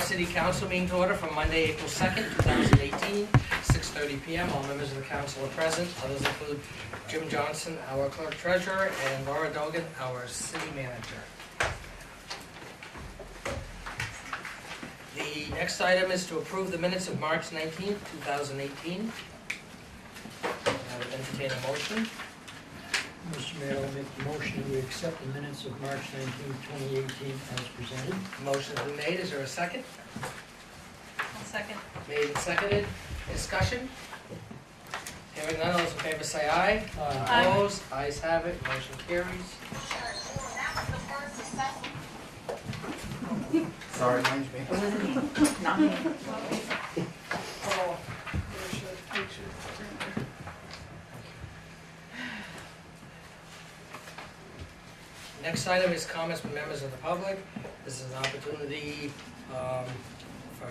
City Council meeting to order from Monday, April 2nd, 2018, 6:30 p.m. All members of the council are present. Others include Jim Johnson, our clerk treasurer, and Laura Dogan, our city manager. The next item is to approve the minutes of March 19th, 2018. I would entertain a motion. Mr. Mayor, I'll make the motion that we accept the minutes of March 19, 2018 as presented. Motion's been made. Is there a second? I'll second. Made and seconded. Discussion? Hearing none, all those in favor say aye. Aye. Opposed? Ayes have it. Motion carries. Sorry, mine's me. Not me. Next item is comments from members of the public. This is an opportunity for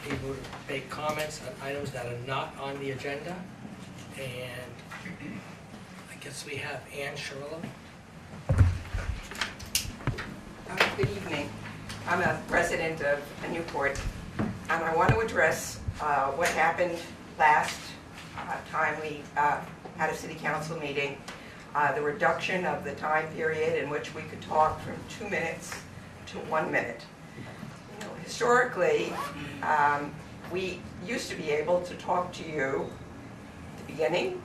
people to make comments on items that are not on the agenda. And I guess we have Ann Sherrillo. Good evening. I'm a resident of Newport, and I want to address what happened last time we had a city council meeting, the reduction of the time period in which we could talk from 2 minutes to 1 minute. You know, historically, we used to be able to talk to you at the beginning.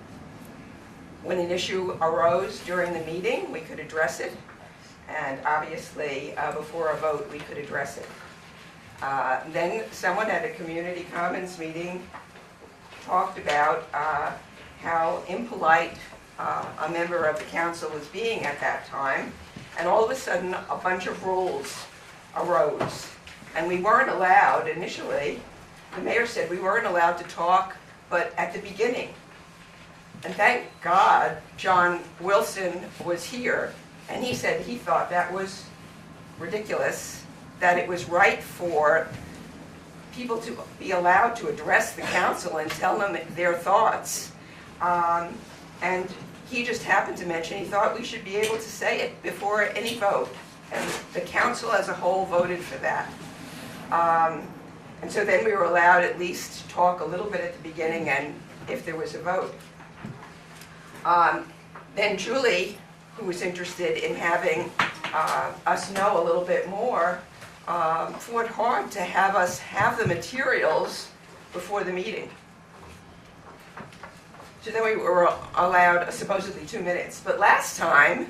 When an issue arose during the meeting, we could address it. And obviously, before a vote, we could address it. Then someone at a community commons meeting talked about how impolite a member of the council was being at that time. And all of a sudden, a bunch of rules arose. And we weren't allowed, initially, the mayor said we weren't allowed to talk, but at the beginning. And thank God John Wilson was here. And he said he thought that was ridiculous, that it was right for people to be allowed to address the council and tell them their thoughts. And he just happened to mention he thought we should be able to say it before any vote. And the council as a whole voted for that. And so then we were allowed at least to talk a little bit at the beginning and if there was a vote. Then Julie, who was interested in having us know a little bit more, fought hard to have us have the materials before the meeting. So then we were allowed supposedly 2 minutes. But last time,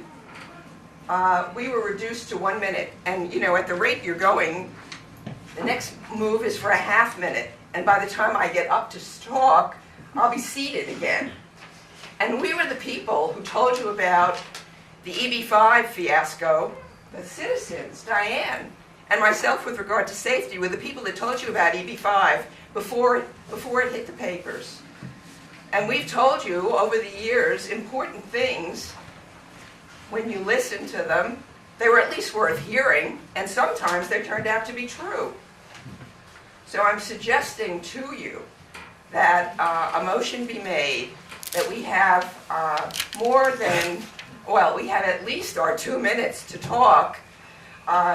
we were reduced to 1 minute. And you know, at the rate you're going, the next move is for a ½ minute. And by the time I get up to talk, I'll be seated again. And we were the people who told you about the EB5 fiasco. The citizens, Diane, and myself with regard to safety, were the people that told you about EB5 before it hit the papers. And we've told you over the years important things. When you listen to them, they were at least worth hearing, and sometimes they turned out to be true. So I'm suggesting to you that a motion be made that we have more than, well, we have at least our 2 minutes to talk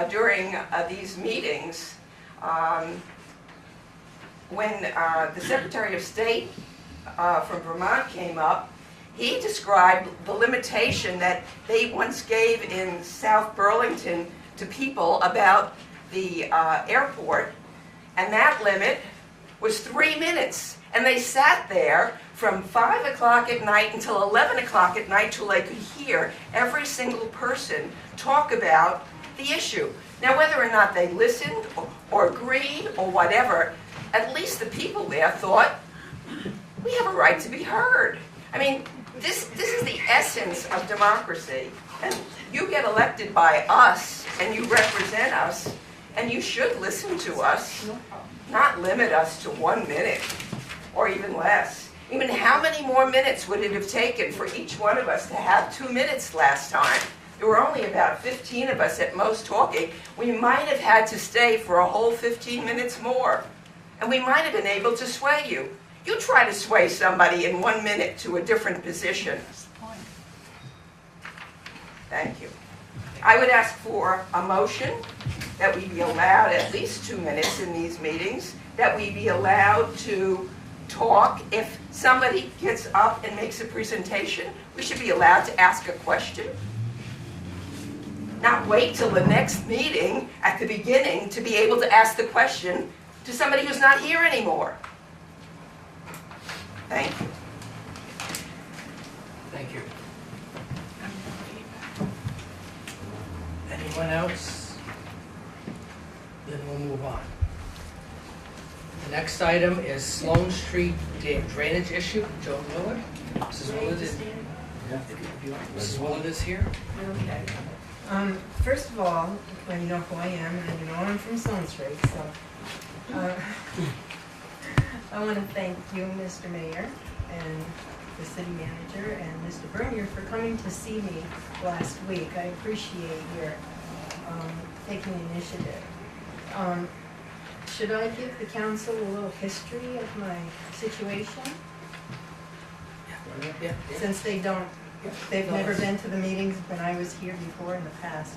during these meetings. When the Secretary of State from Vermont came up, he described the limitation that they once gave in South Burlington to people about the airport, and that limit was 3 minutes. And they sat there from 5 o'clock at night until 11 o'clock at night till they could hear every single person talk about the issue. Now, whether or not they listened or agreed or whatever, at least the people there thought, we have a right to be heard. I mean, this is the essence of democracy. And you get elected by us, and you represent us, and you should listen to us, not limit us to 1 minute. Or even less. Even how many more minutes would it have taken for each one of us to have 2 minutes last time? There were only about 15 of us at most talking. We might have had to stay for a whole 15 minutes more. And we might have been able to sway you. You try to sway somebody in 1 minute to a different position. Thank you. I would ask for a motion that we be allowed at least 2 minutes in these meetings, that we be allowed to talk. If somebody gets up and makes a presentation, we should be allowed to ask a question. Not wait till the next meeting at the beginning to be able to ask the question to somebody who's not here anymore. Thank you. Thank you. Anyone else? Then we'll move on. The next item is Sloan Street drainage issue. Joan Willard. Mrs. Willard is, Mrs. Willard is here. Okay. First of all, well, you know who I am, and you know I'm from Sloan Street, so I want to thank you, Mr. Mayor, and the city manager, and Mr. Bernier for coming to see me last week. I appreciate your taking the initiative. Should I give the council a little history of my situation? Yeah. Since they've never been to the meetings when I was here before in the past.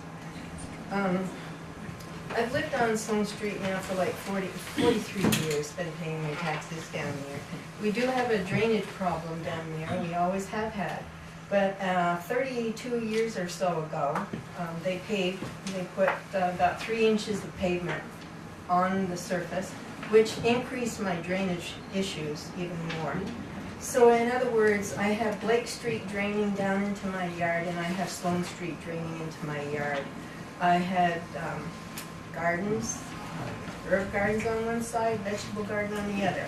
I've lived on Sloan Street now for like 43 years, been paying my taxes down there. We do have a drainage problem down there, we always have had. But 32 years or so ago, they put about 3 inches of pavement on the surface, which increased my drainage issues even more. So in other words, I have Blake Street draining down into my yard, and I have Sloan Street draining into my yard. I had gardens, herb gardens on one side, vegetable garden on the other.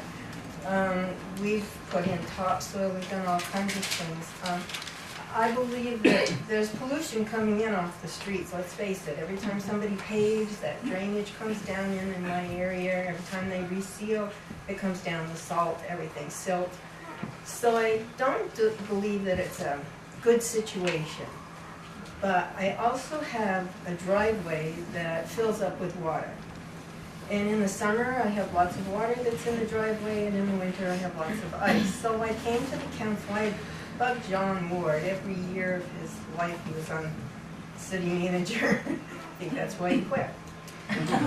We've put in topsoil, we've done all kinds of things. I believe that there's pollution coming in off the streets, let's face it. Every time somebody paves, that drainage comes down in my area. Every time they reseal, it comes down, the salt, everything, silt. So I don't believe that it's a good situation. But I also have a driveway that fills up with water. And in the summer, I have lots of water that's in the driveway, and in the winter, I have lots of ice. So I came to the council, I bugged John Ward. Every year of his life, he was on city manager. I think that's why he quit.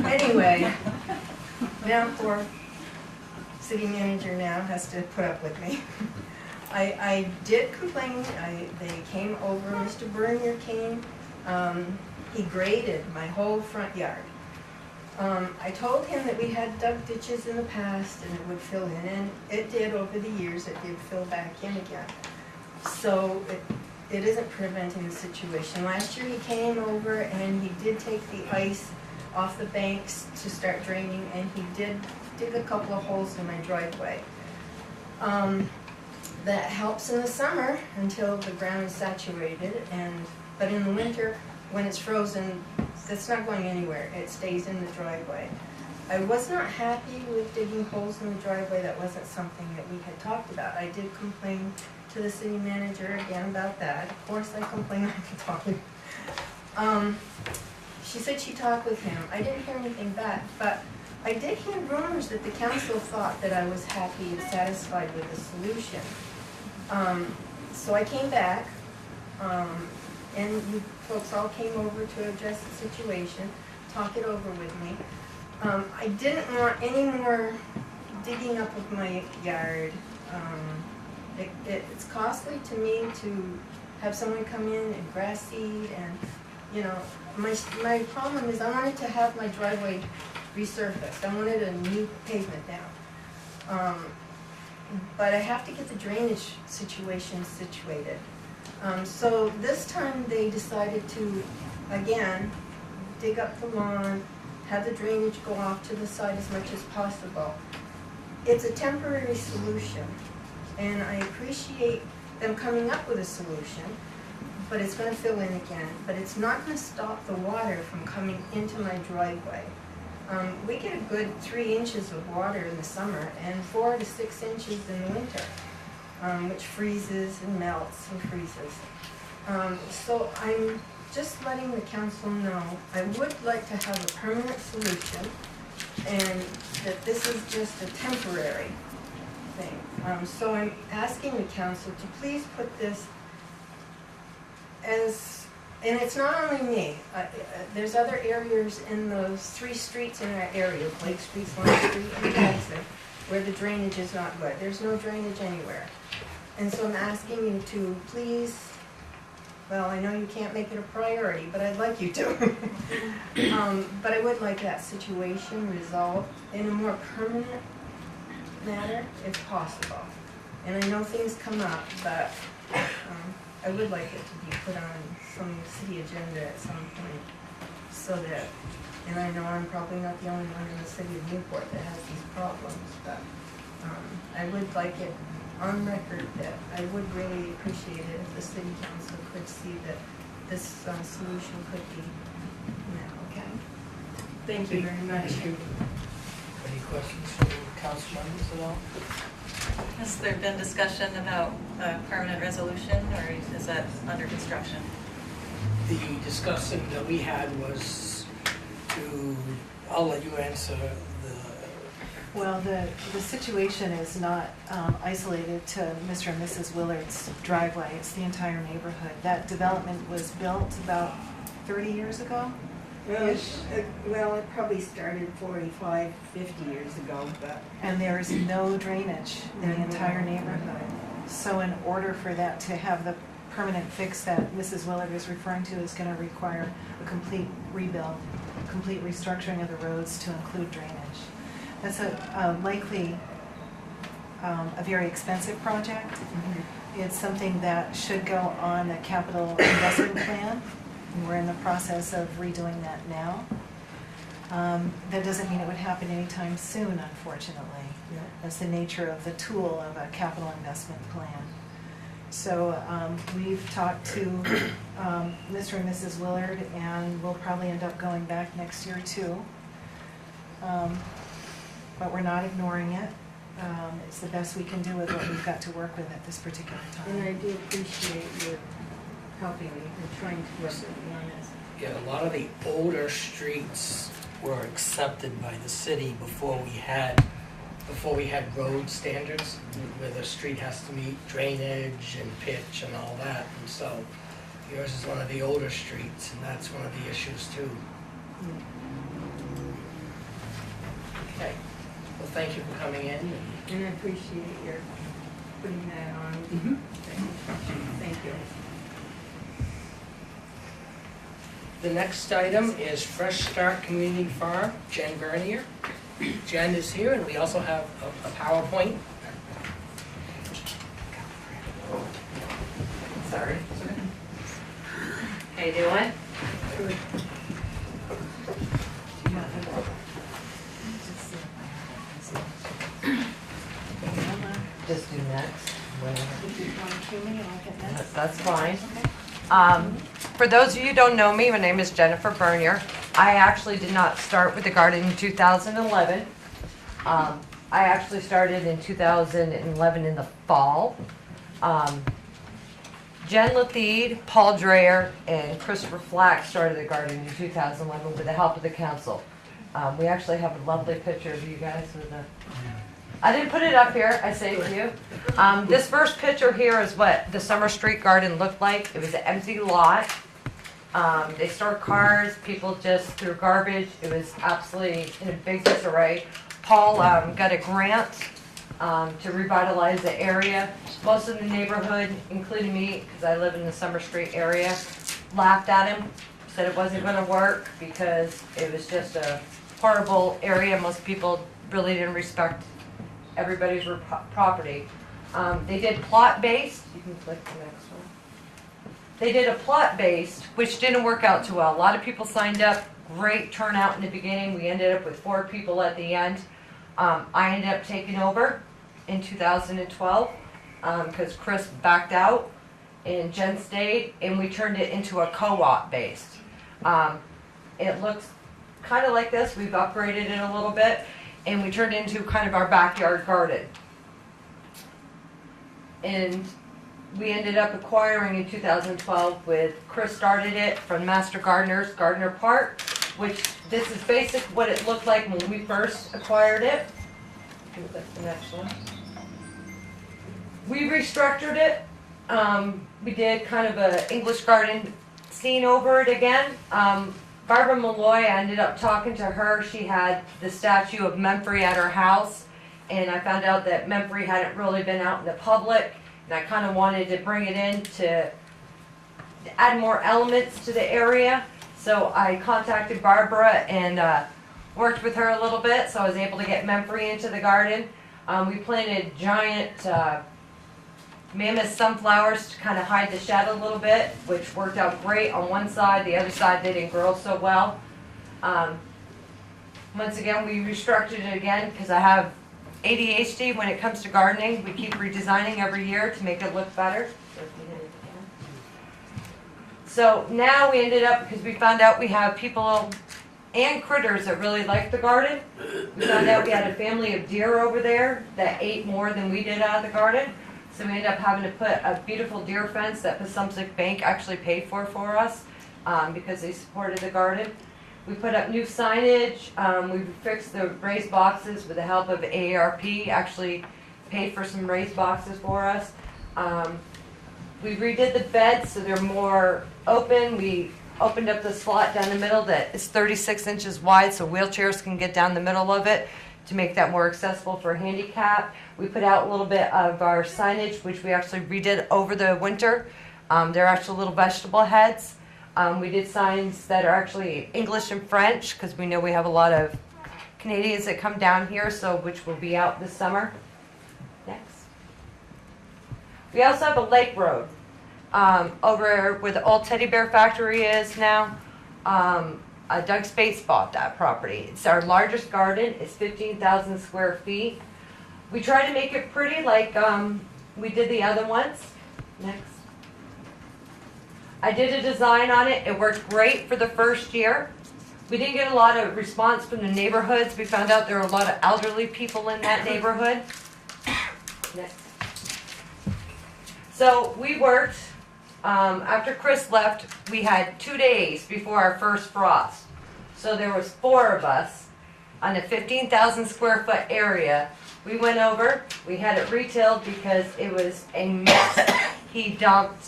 Anyway, now poor city manager now has to put up with me. I did complain. They came over. Mr. Bernier came. He graded my whole front yard. I told him that we had dug ditches in the past and it would fill in, and it did over the years. It did fill back in again. So it isn't preventing the situation. Last year he came over and he did take the ice off the banks to start draining, and he did dig a couple of holes in my driveway. That helps in the summer until the ground is saturated, but in the winter, when it's frozen, it's not going anywhere. It stays in the driveway. I was not happy with digging holes in the driveway. That wasn't something that we had talked about. I did complain to the city manager again about that. Of course, I complain like a talking. She said she talked with him. I didn't hear anything back, but I did hear rumors that the council thought that I was happy and satisfied with the solution. So I came back, and you folks all came over to address the situation, talk it over with me. I didn't want any more digging up of my yard. It's costly to me to have someone come in and grass seed, and you know, my problem is I wanted to have my driveway resurfaced. I wanted a new pavement down. But I have to get the drainage situation situated. So this time they decided to, again, dig up the lawn, have the drainage go off to the side as much as possible. It's a temporary solution, and I appreciate them coming up with a solution, but it's going to fill in again. But it's not going to stop the water from coming into my driveway. We get a good 3 inches of water in the summer and 4 to 6 inches in the winter, which freezes and melts and freezes. So I'm just letting the council know I would like to have a permanent solution, and that this is just a temporary thing. So I'm asking the council to please put this as and it's not only me, there's other areas in those 3 streets in that area, Blake Street, Sloan Street, and Jackson, where the drainage is not good. There's no drainage anywhere. And so I'm asking you to please, well, I know you can't make it a priority, but I'd like you to. But I would like that situation resolved in a more permanent manner, if possible. And I know things come up, but I would like it to be put on some city agenda at some point, so that, and I know I'm probably not the only one in the city of Newport that has these problems, but I would like it on record that I would really appreciate it if the city council could see that this solution could be met, okay? Thank you very much. Thank you. Any questions from council members at all? Has there been discussion about a permanent resolution, or is that under construction? The discussion that we had was to, I'll let you answer Well, the situation is not isolated to Mr. and Mrs. Willard's driveway. It's the entire neighborhood. That development was built about 30 years ago. Well, it probably started 45, 50 years ago, but. And there is no drainage in the entire neighborhood. So in order for that to have the permanent fix that Mrs. Willard is referring to is going to require a complete rebuild, complete restructuring of the roads to include drainage. That's likely a very expensive project. It's something that should go on the capital investment plan. And we're in the process of redoing that now. That doesn't mean it would happen anytime soon, unfortunately. Yeah. That's the nature of the tool of a capital investment plan. So we've talked to Mr. and Mrs. Willard, and we'll probably end up going back next year too. But we're not ignoring it. It's the best we can do with what we've got to work with at this particular And I time. do appreciate your helping me and trying to work with me on this. Yeah, a lot of the older streets were accepted by the city before we had road standards, where the street has to meet drainage and pitch and all that. And so yours is one of the older streets, and that's one of the issues too. Okay, well, thank you for coming in. And I appreciate your putting that on. Thank you. The next item is Fresh Start Community Farm, Jen Bernier. Jen is here, and we also have a PowerPoint. Sorry. How you doing? Just do next. That's fine. For those of you who don't know me, my name is Jennifer Bernier. I actually did not start with the garden in 2011. I actually started in 2011 in the fall. Jen Lathede, Paul Dreyer, and Christopher Flack started the garden in 2011 with the help of the council. We actually have a lovely picture of you guys with a... I didn't put it up here, I saved you. This first picture here is what the Summer Street Garden looked like. It was an empty lot. They stored cars, people just threw garbage. It was absolutely in a big disarray. Paul got a grant to revitalize the area. Most of the neighborhood, including me, because I live in the Summer Street area, laughed at him, said it wasn't going to work because it was just a horrible area. Most people really didn't respect everybody's property. They did plot-based. You can click the next one. They did a plot-based, which didn't work out too well. A lot of people signed up. Great turnout in the beginning. We ended up with 4 people at the end. I ended up taking over in 2012 because Chris backed out and Jen stayed, and we turned it into a co-op based. It looks kind of like this. We've upgraded it a little bit, and we turned it into kind of our backyard garden. And we ended up acquiring in 2012 with Chris started it from Master Gardeners, Gardner Park, which this is basically what it looked like when we first acquired it. That's the next one. We restructured it. We did kind of a English garden seen over it again. Barbara Malloy, I ended up talking to her. She had the statue of Memphrey at her house, and I found out that Memphrey hadn't really been out in the public, and I kind of wanted to bring it in to add more elements to the area. So I contacted Barbara and worked with her a little bit, so I was able to get Memphrey into the garden. We planted giant mammoth sunflowers to kind of hide the shadow a little bit, which worked out great on one side. The other side they didn't grow so well. Once again, we restructured it again because I have ADHD when it comes to gardening. We keep redesigning every year to make it look better. So now we ended up, because we found out we have people and critters that really like the garden. We found out we had a family of deer over there that ate more than we did out of the garden. So we ended up having to put a beautiful deer fence that Passumpsic Bank actually paid for us because they supported the garden. We put up new signage. We fixed the raised boxes with the help of AARP, actually paid for some raised boxes for us. We redid the beds so they're more open. We opened up the slot down the middle that is 36 inches wide so wheelchairs can get down the middle of it to make that more accessible for handicap. We put out a little bit of our signage, which we actually redid over the winter. They're actually little vegetable heads. We did signs that are actually English and French because we know we have a lot of Canadians that come down here, so which will be out this summer. Next. We also have a lake road over where the old teddy bear factory is now. Doug Spates bought that property. It's our largest garden. It's 15,000 square feet. We try to make it pretty like we did the other ones. Next. I did a design on it. It worked great for the first year. We didn't get a lot of response from the neighborhoods. We found out there were a lot of elderly people in that neighborhood. Next. So we worked, after Chris left, we had 2 days before our first frost. So there was 4 of us on a 15,000 square foot area. We went over, we had it retailed because it was a mess. He dumped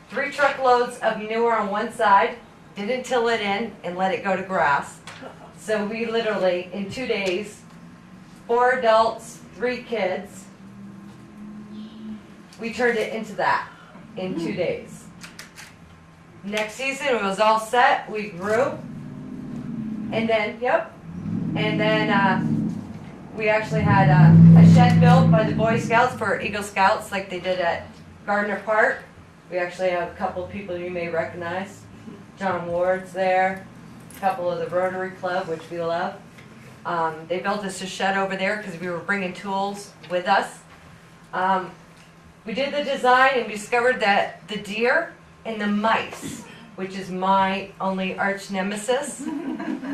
3 truckloads of manure on one side, didn't till it in, and let it go to grass. So we literally, in 2 days, 4 adults, 3 kids, we turned it into that in 2 days. Next season, it was all set, we grew, and then, we actually had a shed built by the Boy Scouts for Eagle Scouts like they did at Gardner Park. We actually have a couple of people you may recognize. John Ward's there, a couple of the Rotary Club, which we love. They built us a shed over there because we were bringing tools with us. We did the design and discovered that the deer and the mice, which is my only arch nemesis,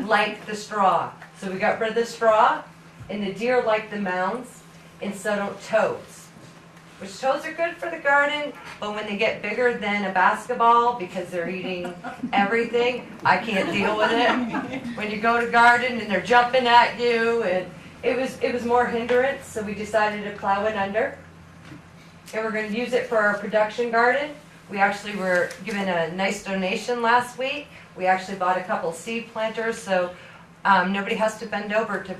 like the straw. So we got rid of the straw, and the deer like the mounds, and so don't toads. Which toads are good for the garden, but when they get bigger than a basketball because they're eating everything, I can't deal with it. When you go to garden and they're jumping at you, and it was more hindrance, so we decided to plow it under. And we're going to use it for our production garden. We actually were given a nice donation last week. We actually bought a couple seed planters, so nobody has to bend over to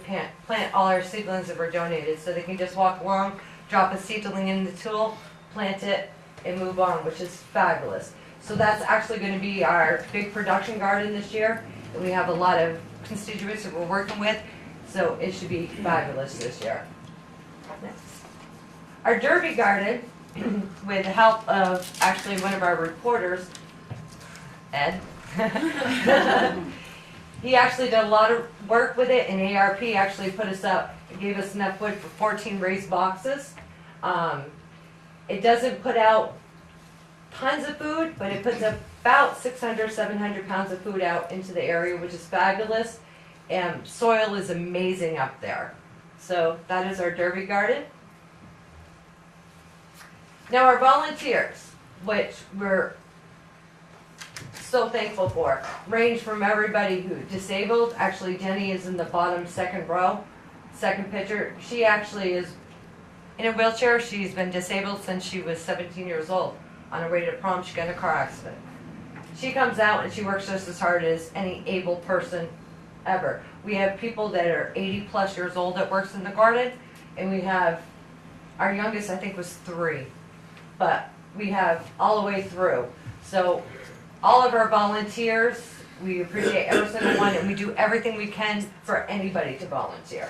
plant all our seedlings that were donated. So they can just walk along, drop a seedling in the tool, plant it, and move on, which is fabulous. So that's actually going to be our big production garden this year. And we have a lot of constituents that we're working with, so it should be fabulous this year. Next. Our Derby garden, with the help of actually one of our reporters, Ed, he actually did a lot of work with it, and ARP actually put us up, gave us enough wood for 14 raised boxes. It doesn't put out tons of food, but it puts about 600, 700 pounds of food out into the area, which is fabulous. And soil is amazing up there. So that is our Derby garden. Now our volunteers, which we're so thankful for, range from everybody who disabled. Actually, Jenny is in the bottom second row, second picture. She actually is in a wheelchair. She's been disabled since she was 17 years old. On her way to prom, she got in a car accident. She comes out and she works just as hard as any able person ever. We have people that are 80+ years old that works in the garden, and we have, our youngest I think was 3, but we have all the way through. So all of our volunteers, we appreciate every single one, and we do everything we can for anybody to volunteer.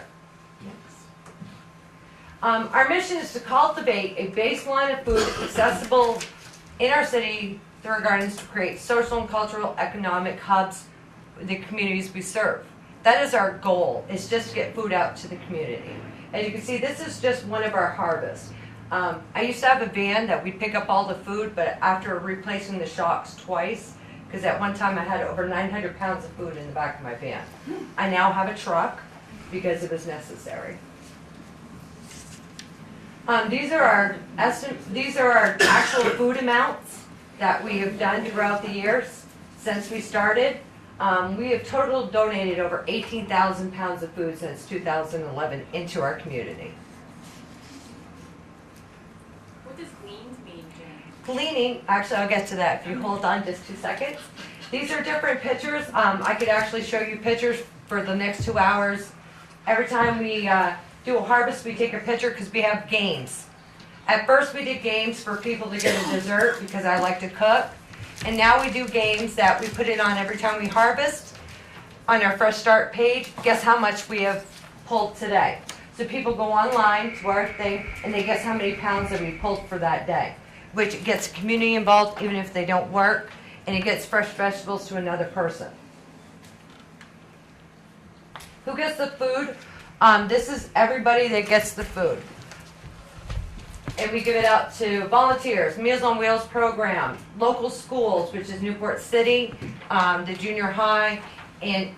Our mission is to cultivate a baseline of food accessible in our city through our gardens to create social and cultural economic hubs in the communities we serve. That is our goal, is just to get food out to the community. As you can see, this is just one of our harvests. I used to have a van that we'd pick up all the food, but after replacing the shocks twice, because at one time I had over 900 pounds of food in the back of my van, I now have a truck because it was necessary. These are our actual food amounts that we have done throughout the years since we started. We have total donated over 18,000 pounds of food since 2011 into our community. What does gleaned mean, Jen? Gleaning, actually I'll get to that if you hold on just 2 seconds. These are different pictures. I could actually show you pictures for the next 2 hours. Every time we do a harvest, we take a picture because we have games. At first we did games for people to get a dessert because I like to cook. And now we do games that we put it on every time we harvest. On our Fresh Start page, guess how much we have pulled today. So people go online to our thing and they guess how many pounds that we pulled for that day. Which gets the community involved even if they don't work. And it gets fresh vegetables to another person. Who gets the food? This is everybody that gets the food. And we give it out to volunteers, Meals on Wheels program, local schools, which is Newport City, the junior high, and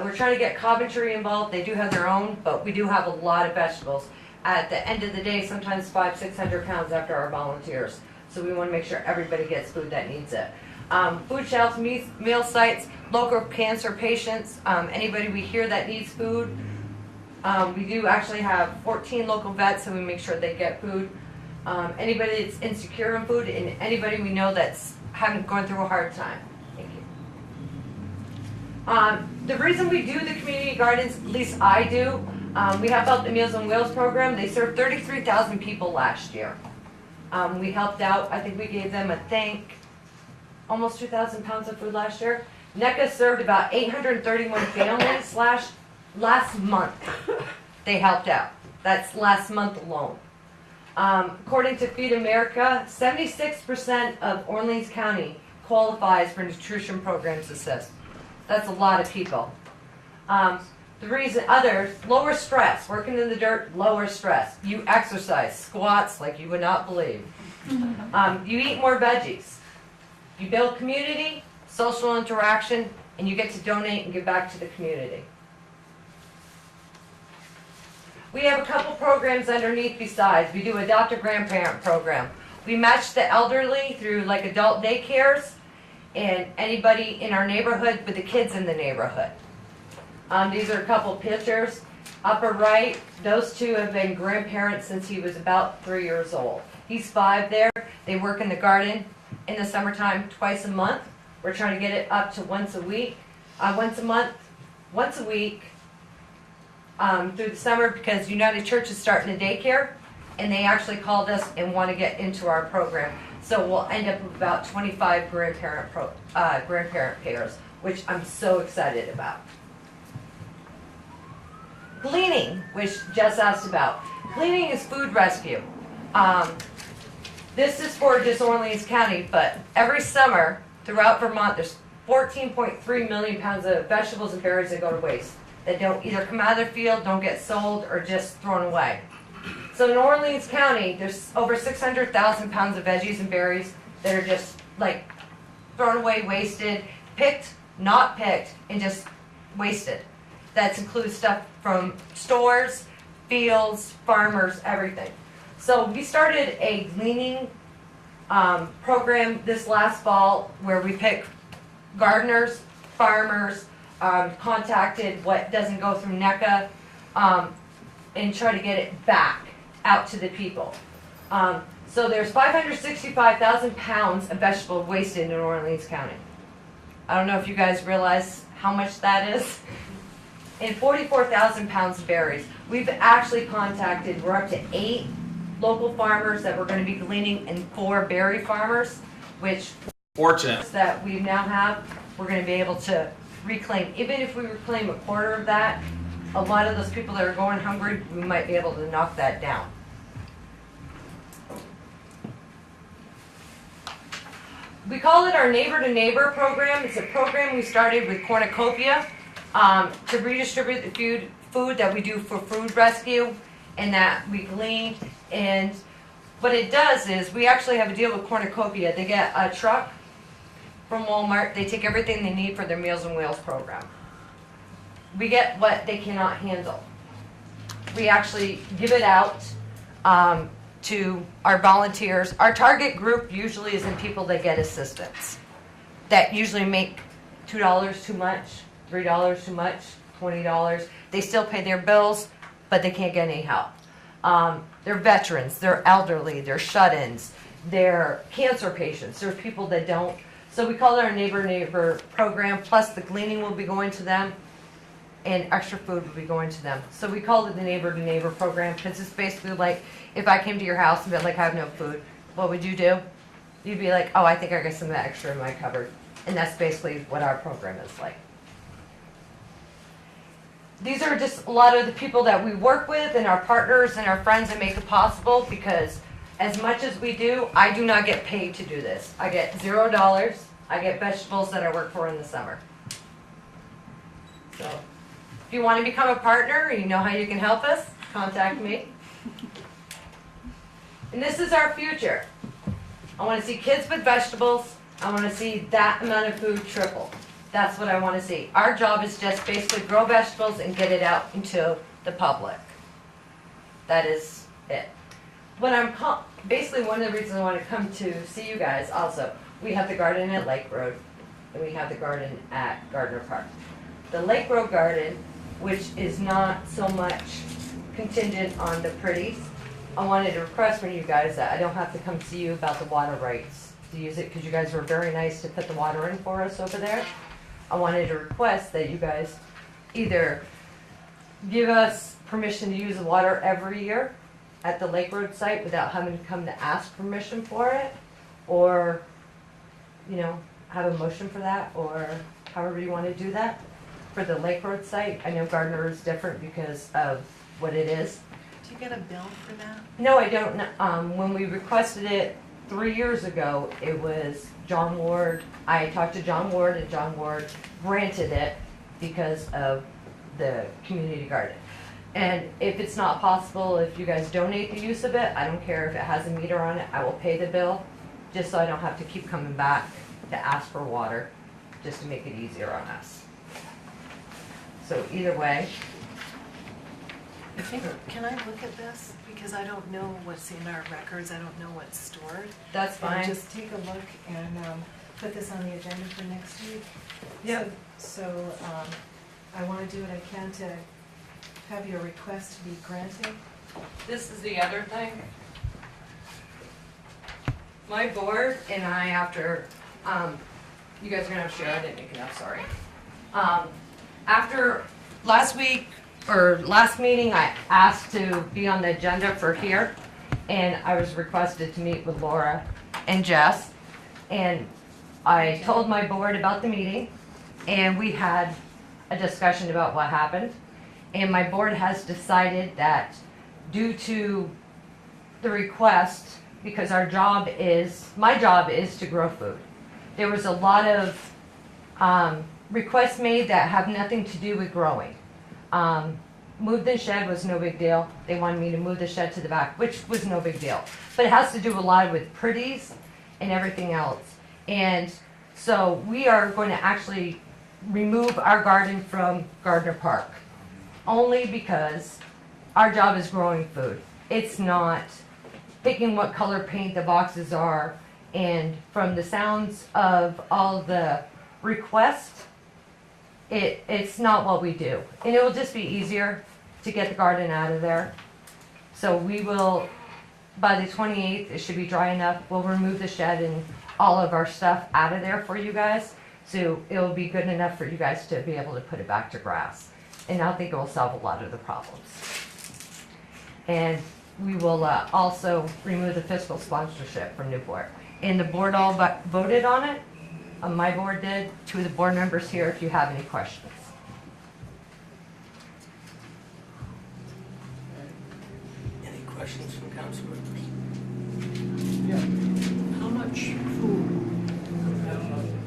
we're trying to get Coventry involved. They do have their own, but we do have a lot of vegetables. At the end of the day, sometimes 500-600 pounds after our volunteers. So we want to make sure everybody gets food that needs it. Food shelves, meal sites, local cancer patients, anybody we hear that needs food. We do actually have 14 local vets, so we make sure they get food. Anybody that's insecure in food, and anybody we know that's going through a hard time. Thank you. The reason we do the community gardens, at least I do, we help out the Meals on Wheels program. They served 33,000 people last year. We helped out, I think we gave them, almost 2,000 pounds of food last year. NEK-TV served about 831 families last month. They helped out. That's last month alone. According to Feed America, 76% of Orleans County qualifies for nutrition programs assist. That's a lot of people. The reason others, lower stress, working in the dirt, lower stress. You exercise, squats like you would not believe. You eat more veggies. You build community, social interaction, and you get to donate and give back to the community. We have a couple programs underneath besides. We do adopt a grandparent program. We match the elderly through like adult daycares and anybody in our neighborhood with the kids in the neighborhood. These are a couple pictures. Upper right, those two have been grandparents since he was about 3 years old. He's 5 there. They work in the garden in the summertime twice a month. We're trying to get it up to once a week, once a month, once a week through the summer because United Church is starting a daycare and they actually called us and want to get into our program. So we'll end up with about 25 grandparent pairs, which I'm so excited about. Gleaning, which Jess asked about. Gleaning is food rescue. This is for just Orleans County, but every summer throughout Vermont, there's 14.3 million pounds of vegetables and berries that go to waste that don't either come out of their field, don't get sold, or just thrown away. So in Orleans County, there's over 600,000 pounds of veggies and berries that are just like thrown away, wasted, picked, not picked, and just wasted. That includes stuff from stores, fields, farmers, everything. So we started a gleaning program this last fall where we pick gardeners, farmers, contacted what doesn't go through NEK-TV, and try to get it back out to the people. So there's 565,000 pounds of vegetable wasted in Orleans County. I don't know if you guys realize how much that is. And 44,000 pounds of berries. We've actually contacted, we're up to 8 local farmers that we're gonna be gleaning and 4 berry farmers, which Fortunate. that we now have, we're gonna be able to reclaim. Even if we reclaim a quarter of that, a lot of those people that are going hungry, we might be able to knock that down. We call it our Neighbor to Neighbor program. It's a program we started with Cornucopia to redistribute the food that we do for food rescue and that we glean. And what it does is we actually have a deal with Cornucopia. They get a truck from Walmart. They take everything they need for their Meals on Wheels program. We get what they cannot handle. We actually give it out to our volunteers. Our target group usually is in people that get assistance, that usually make $2 too much, $3 too much, $20. They still pay their bills, but they can't get any help. They're veterans, they're elderly, they're shut-ins, they're cancer patients. There's people that don't. So we call it our Neighbor to Neighbor program, plus the gleaning will be going to them and extra food will be going to them. So we call it the Neighbor to Neighbor program because it's basically like if I came to your house and be like, I have no food, what would you do? You'd be like, oh, I think I got some extra in my cupboard. And that's basically what our program is like. These are just a lot of the people that we work with and our partners and our friends that make it possible, because as much as we do, I do not get paid to do this. I get $0. I get vegetables that I work for in the summer. So if you want to become a partner and you know how you can help us, contact me. And this is our future. I want to see kids with vegetables. I want to see that amount of food triple. That's what I want to see. Our job is just basically grow vegetables and get it out into the public. That is it. Basically, one of the reasons I want to come to see you guys also, we have the garden at Lake Road and we have the garden at Gardner Park. The Lake Road garden, which is not so much contingent on the pretties, I wanted to request from you guys that I don't have to come see you about the water rights to use it, because you guys were very nice to put the water in for us over there. I wanted to request that you guys either give us permission to use the water every year at the Lake Road site without having to come to ask permission for it, or, you know, have a motion for that, or however you want to do that for the Lake Road site. I know Gardner is different because of what it is. Do you get a bill for that? No, I don't. When we requested it 3 years ago, it was John Ward. I talked to John Ward, and John Ward granted it because of the community garden. And if it's not possible, if you guys donate the use of it, I don't care if it has a meter on it, I will pay the bill, just so I don't have to keep coming back to ask for water, just to make it easier on us. So either way. Can I look at this? Because I don't know what's in our records, I don't know what's stored. That's And fine. just take a look and put this on the agenda for next week. Yep. So I want to do what I can to have your request to be granted. This is the other thing. My board and I, after, you guys are gonna have to share, I didn't make enough, sorry. After last week, or last meeting, I asked to be on the agenda for here, and I was requested to meet with Laura and Jess. And I told my board about the meeting, and we had a discussion about what happened. And my board has decided that due to the request, because my job is to grow food. There was a lot of requests made that have nothing to do with growing. Move the shed was no big deal. They wanted me to move the shed to the back, which was no big deal. But it has to do a lot with pretties and everything else. And so we are going to actually remove our garden from Gardner Park, only because our job is growing food. It's not picking what color paint the boxes are. And from the sounds of all the requests, it's not what we do. And it will just be easier to get the garden out of there. So we will, by the 28th, it should be dry enough. We'll remove the shed and all of our stuff out of there for you guys, So it'll be good enough for you guys to be able to put it back to grass. And I think it will solve a lot of the problems. And we will also remove the fiscal sponsorship from Newport. And the board all voted on it. My board did. 2 of the board members here if you have any questions. Any questions from council members? Yeah. How much food,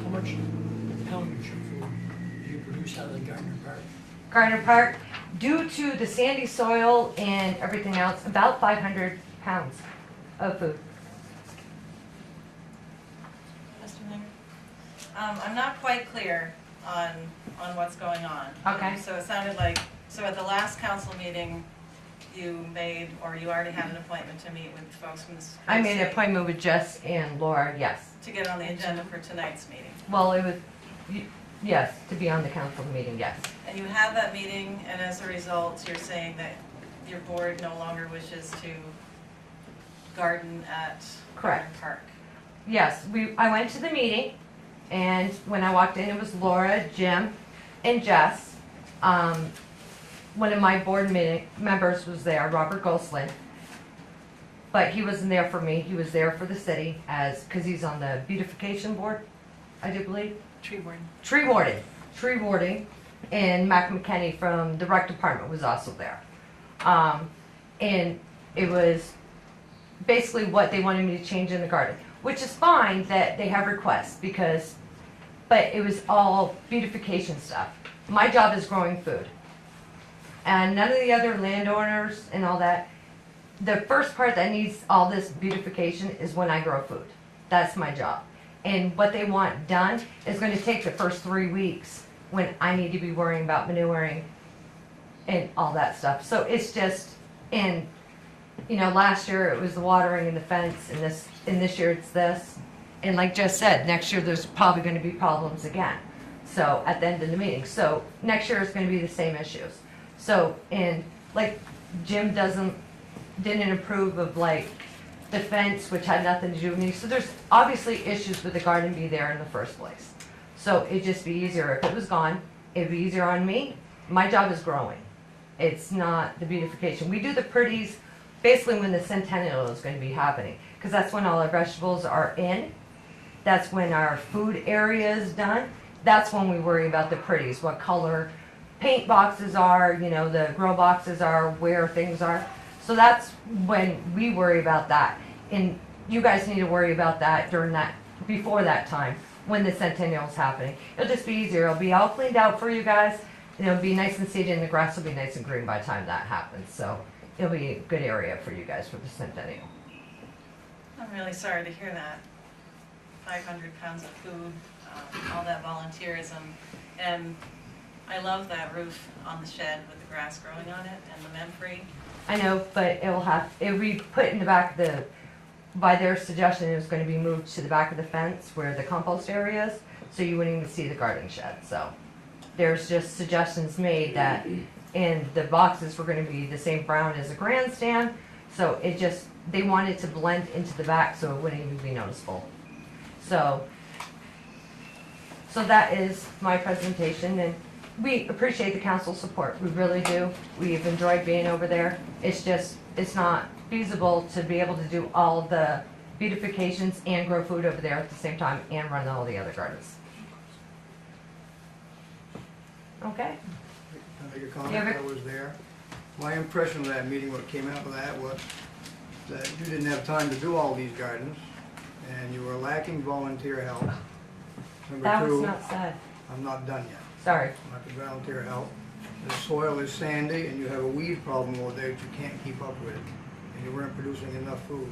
how much poundage of food do you produce out of the Gardner Park? Gardner Park, due to the sandy soil and everything else, about 500 pounds of food. Mr. Mayor? I'm not quite clear on what's going on. Okay. So it sounded like, so at the last council meeting, you made, or you already had an appointment to meet with folks from the. I made an appointment with Jess and Laura, yes. To get on the agenda for tonight's meeting. Well, it was, yes, to be on the council meeting, yes. And you had that meeting, and as a result, you're saying that your board no longer wishes to garden at Gardner Correct. Park. Yes, I went to the meeting, and when I walked in, it was Laura, Jim, and Jess. One of my board members was there, Robert Gosselin, but he wasn't there for me. He was there for the city because he's on the beautification board, I do believe. Tree warden. Tree warding, and Mac McKenney from the rec department was also there. And it was basically what they wanted me to change in the garden, which is fine that they have requests but it was all beautification stuff. My job is growing food. And none of the other landowners and all that, the first part that needs all this beautification is when I grow food. That's my job. And what they want done is going to take the first 3 weeks when I need to be worrying about manuring and all that stuff. So it's just, and last year it was the watering and the fence, and this year it's this. And like Jess said, next year there's probably going to be problems again. So at the end of the meeting, so next year is going to be the same issues. So, and like Jim didn't approve of like the fence, which had nothing to do with me. So there's obviously issues with the garden be there in the first place. So it'd just be easier if it was gone. It'd be easier on me. My job is growing. It's not the beautification. We do the pretties basically when the centennial is going to be happening, because that's when all our vegetables are in. That's when our food area is done. That's when we worry about the pretties, what color paint boxes are, the grow boxes are, where things are. So that's when we worry about that. And you guys need to worry about that before that time, when the centennial is happening. It'll just be easier. It'll be all cleaned out for you guys. And it'll be nice and seeded, and the grass will be nice and green by the time that happens. So it'll be a good area for you guys for the centennial. I'm really sorry to hear that. 500 pounds of food, all that volunteerism. And I love that roof on the shed with the grass growing on it and the men-free. I know, but it'll be put in the back of by their suggestion, it was going to be moved to the back of the fence where the compost area is, so you wouldn't even see the garden shed. So there's just suggestions made that, and the boxes were going to be the same brown as a grandstand, so they wanted to blend into the back so it wouldn't even be noticeable. So that is my presentation, and we appreciate the council's support. We really do. We've enjoyed being over there. It's not feasible to be able to do all the beautifications and grow food over there at the same time and run all the other gardens. Okay. Can I make a Yeah, comment? Rick. I was there. My impression of that meeting, what came out of that was that you didn't have time to do all these gardens, and you were lacking volunteer help. Number That was two, not said. I'm not done yet. Sorry. Not the volunteer help. The soil is sandy, and you have a weed problem over there that you can't keep up with. And you weren't producing enough food,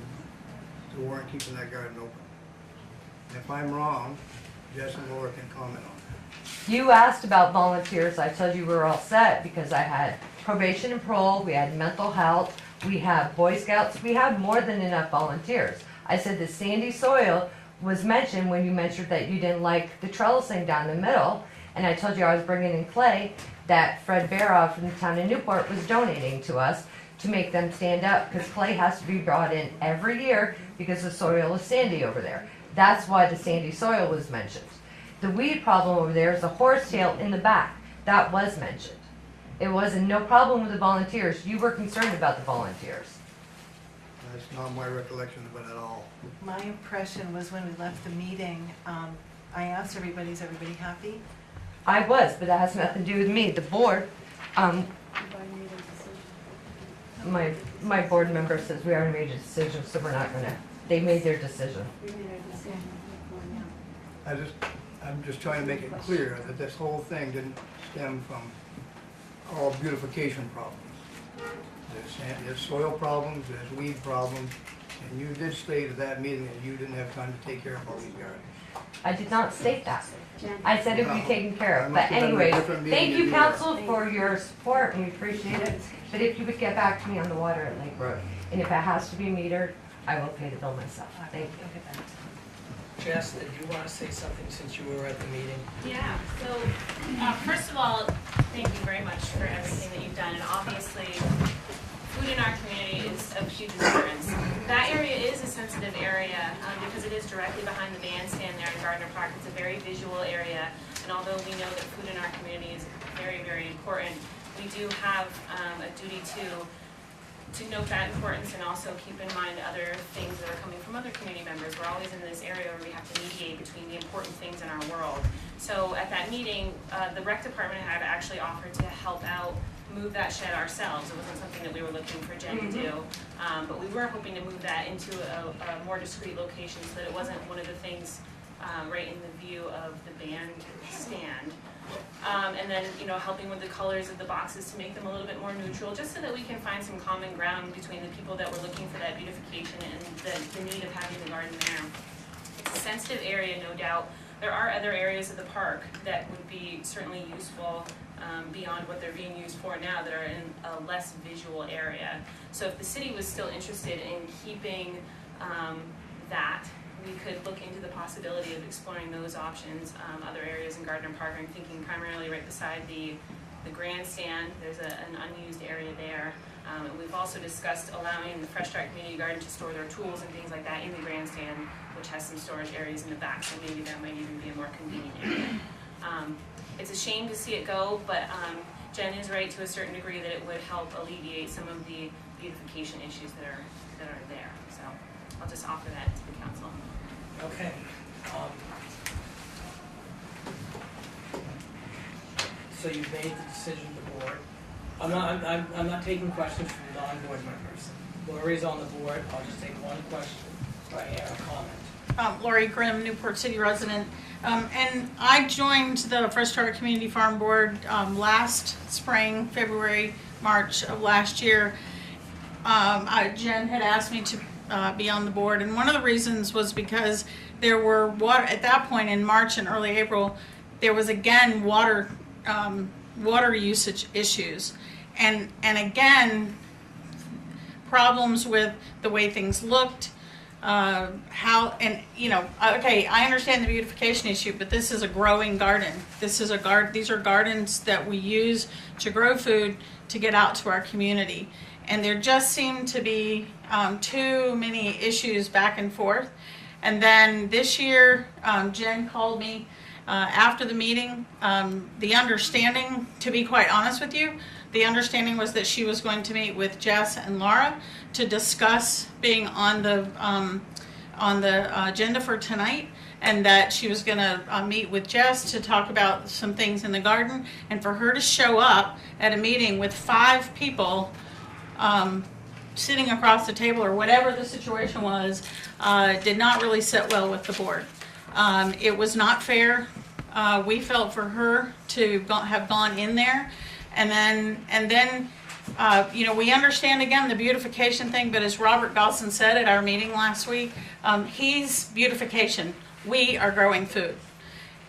so you weren't keeping that garden open. And if I'm wrong, Jess and Laura can comment on that. You asked about volunteers. I told you we were all set because I had probation and parole, we had mental health, we have Boy Scouts, we have more than enough volunteers. I said the sandy soil was mentioned when you mentioned that you didn't like the trellising down the middle, and I told you I was bringing in clay that Fred Baroff from the town of Newport was donating to us to make them stand up, because clay has to be brought in every year because the soil is sandy over there. That's why the sandy soil was mentioned. The weed problem over there is the horsetail in the back. That was mentioned. It wasn't no problem with the volunteers. You were concerned about the volunteers. That's not my recollection of it at all. My impression was when we left the meeting, I asked everybody, is everybody happy? I was, but that has nothing to do with me. The board, my board member says we already made a decision, so we're not gonna, they made their decision. I'm just trying to make it clear that this whole thing didn't stem from all beautification problems. There's soil problems, there's weed problems, and you did state at that meeting that you didn't have time to take care of all these gardens. I did not state that. I said it would be taken care I of. must But have been in a anyway, different meeting thank than you, you were. council, for your support, and we appreciate it. But if you would get back to me on the water at Lake Road, and if it has to be metered, I will pay the bill myself. Thank you. I'll get back to you. Jess, did you want to say something since you were at the meeting? Yeah, so, first of all, thank you very much for everything that you've done, and obviously, food in our community is of huge importance. That area is a sensitive area, because it is directly behind the bandstand there in Gardner Park. It's a very visual area, and although we know that food in our community is very, very important, we do have a duty to note that importance and also keep in mind other things that are coming from other community members. We're always in this area where we have to mediate between the important things in our world. So at that meeting, the rec department had actually offered to help out move that shed ourselves. It wasn't something that we were looking for Jen to do, but we were hoping to move that into a more discreet location so that it wasn't one of the things right in the view of the band stand. And then, you know, helping with the colors of the boxes to make them a little bit more neutral, just so that we can find some common ground between the people that were looking for that beautification and the need of having the garden there. It's a sensitive area, no doubt. There are other areas of the park that would be certainly useful beyond what they're being used for now that are in a less visual area. So if the city was still interested in keeping that, we could look into the possibility of exploring those options. Other areas in Gardner Park, I'm thinking primarily right beside the grandstand. There's an unused area there. And we've also discussed allowing the Fresh Start Community Garden to store their tools and things like that in the grandstand, which has some storage areas in the back, so maybe that might even be a more convenient area. It's a shame to see it go, but Jen is right to a certain degree that it would help alleviate some of the beautification issues that are there. So I'll just offer that to the council. Okay. So you've made the decision, the board. I'm not taking questions from non-board members. Lori's on the board. I'll just take one question right here, a comment. Lori Grimm, Newport City resident. And I joined the Fresh Start Community Farm Board last spring, February, March of last year. Jen had asked me to be on the board, and one of the reasons was because there were water, at that point in March and early April, there was again water usage issues. And again, problems with the way things looked, okay, I understand the beautification issue, but this is a growing garden. These are gardens that we use to grow food to get out to our community. And there just seemed to be too many issues back and forth. And then this year, Jen called me after the meeting. The understanding, to be quite honest with you, the understanding was that she was going to meet with Jess and Laura to discuss being on the agenda for tonight, and that she was going to meet with Jess to talk about some things in the garden, and for her to show up at a meeting with 5 people sitting across the table or whatever the situation was, did not really sit well with the board. It was not fair. We felt for her to have gone in there, and then we understand again the beautification thing, but as Robert Gosson said at our meeting last week, he's beautification. We are growing food.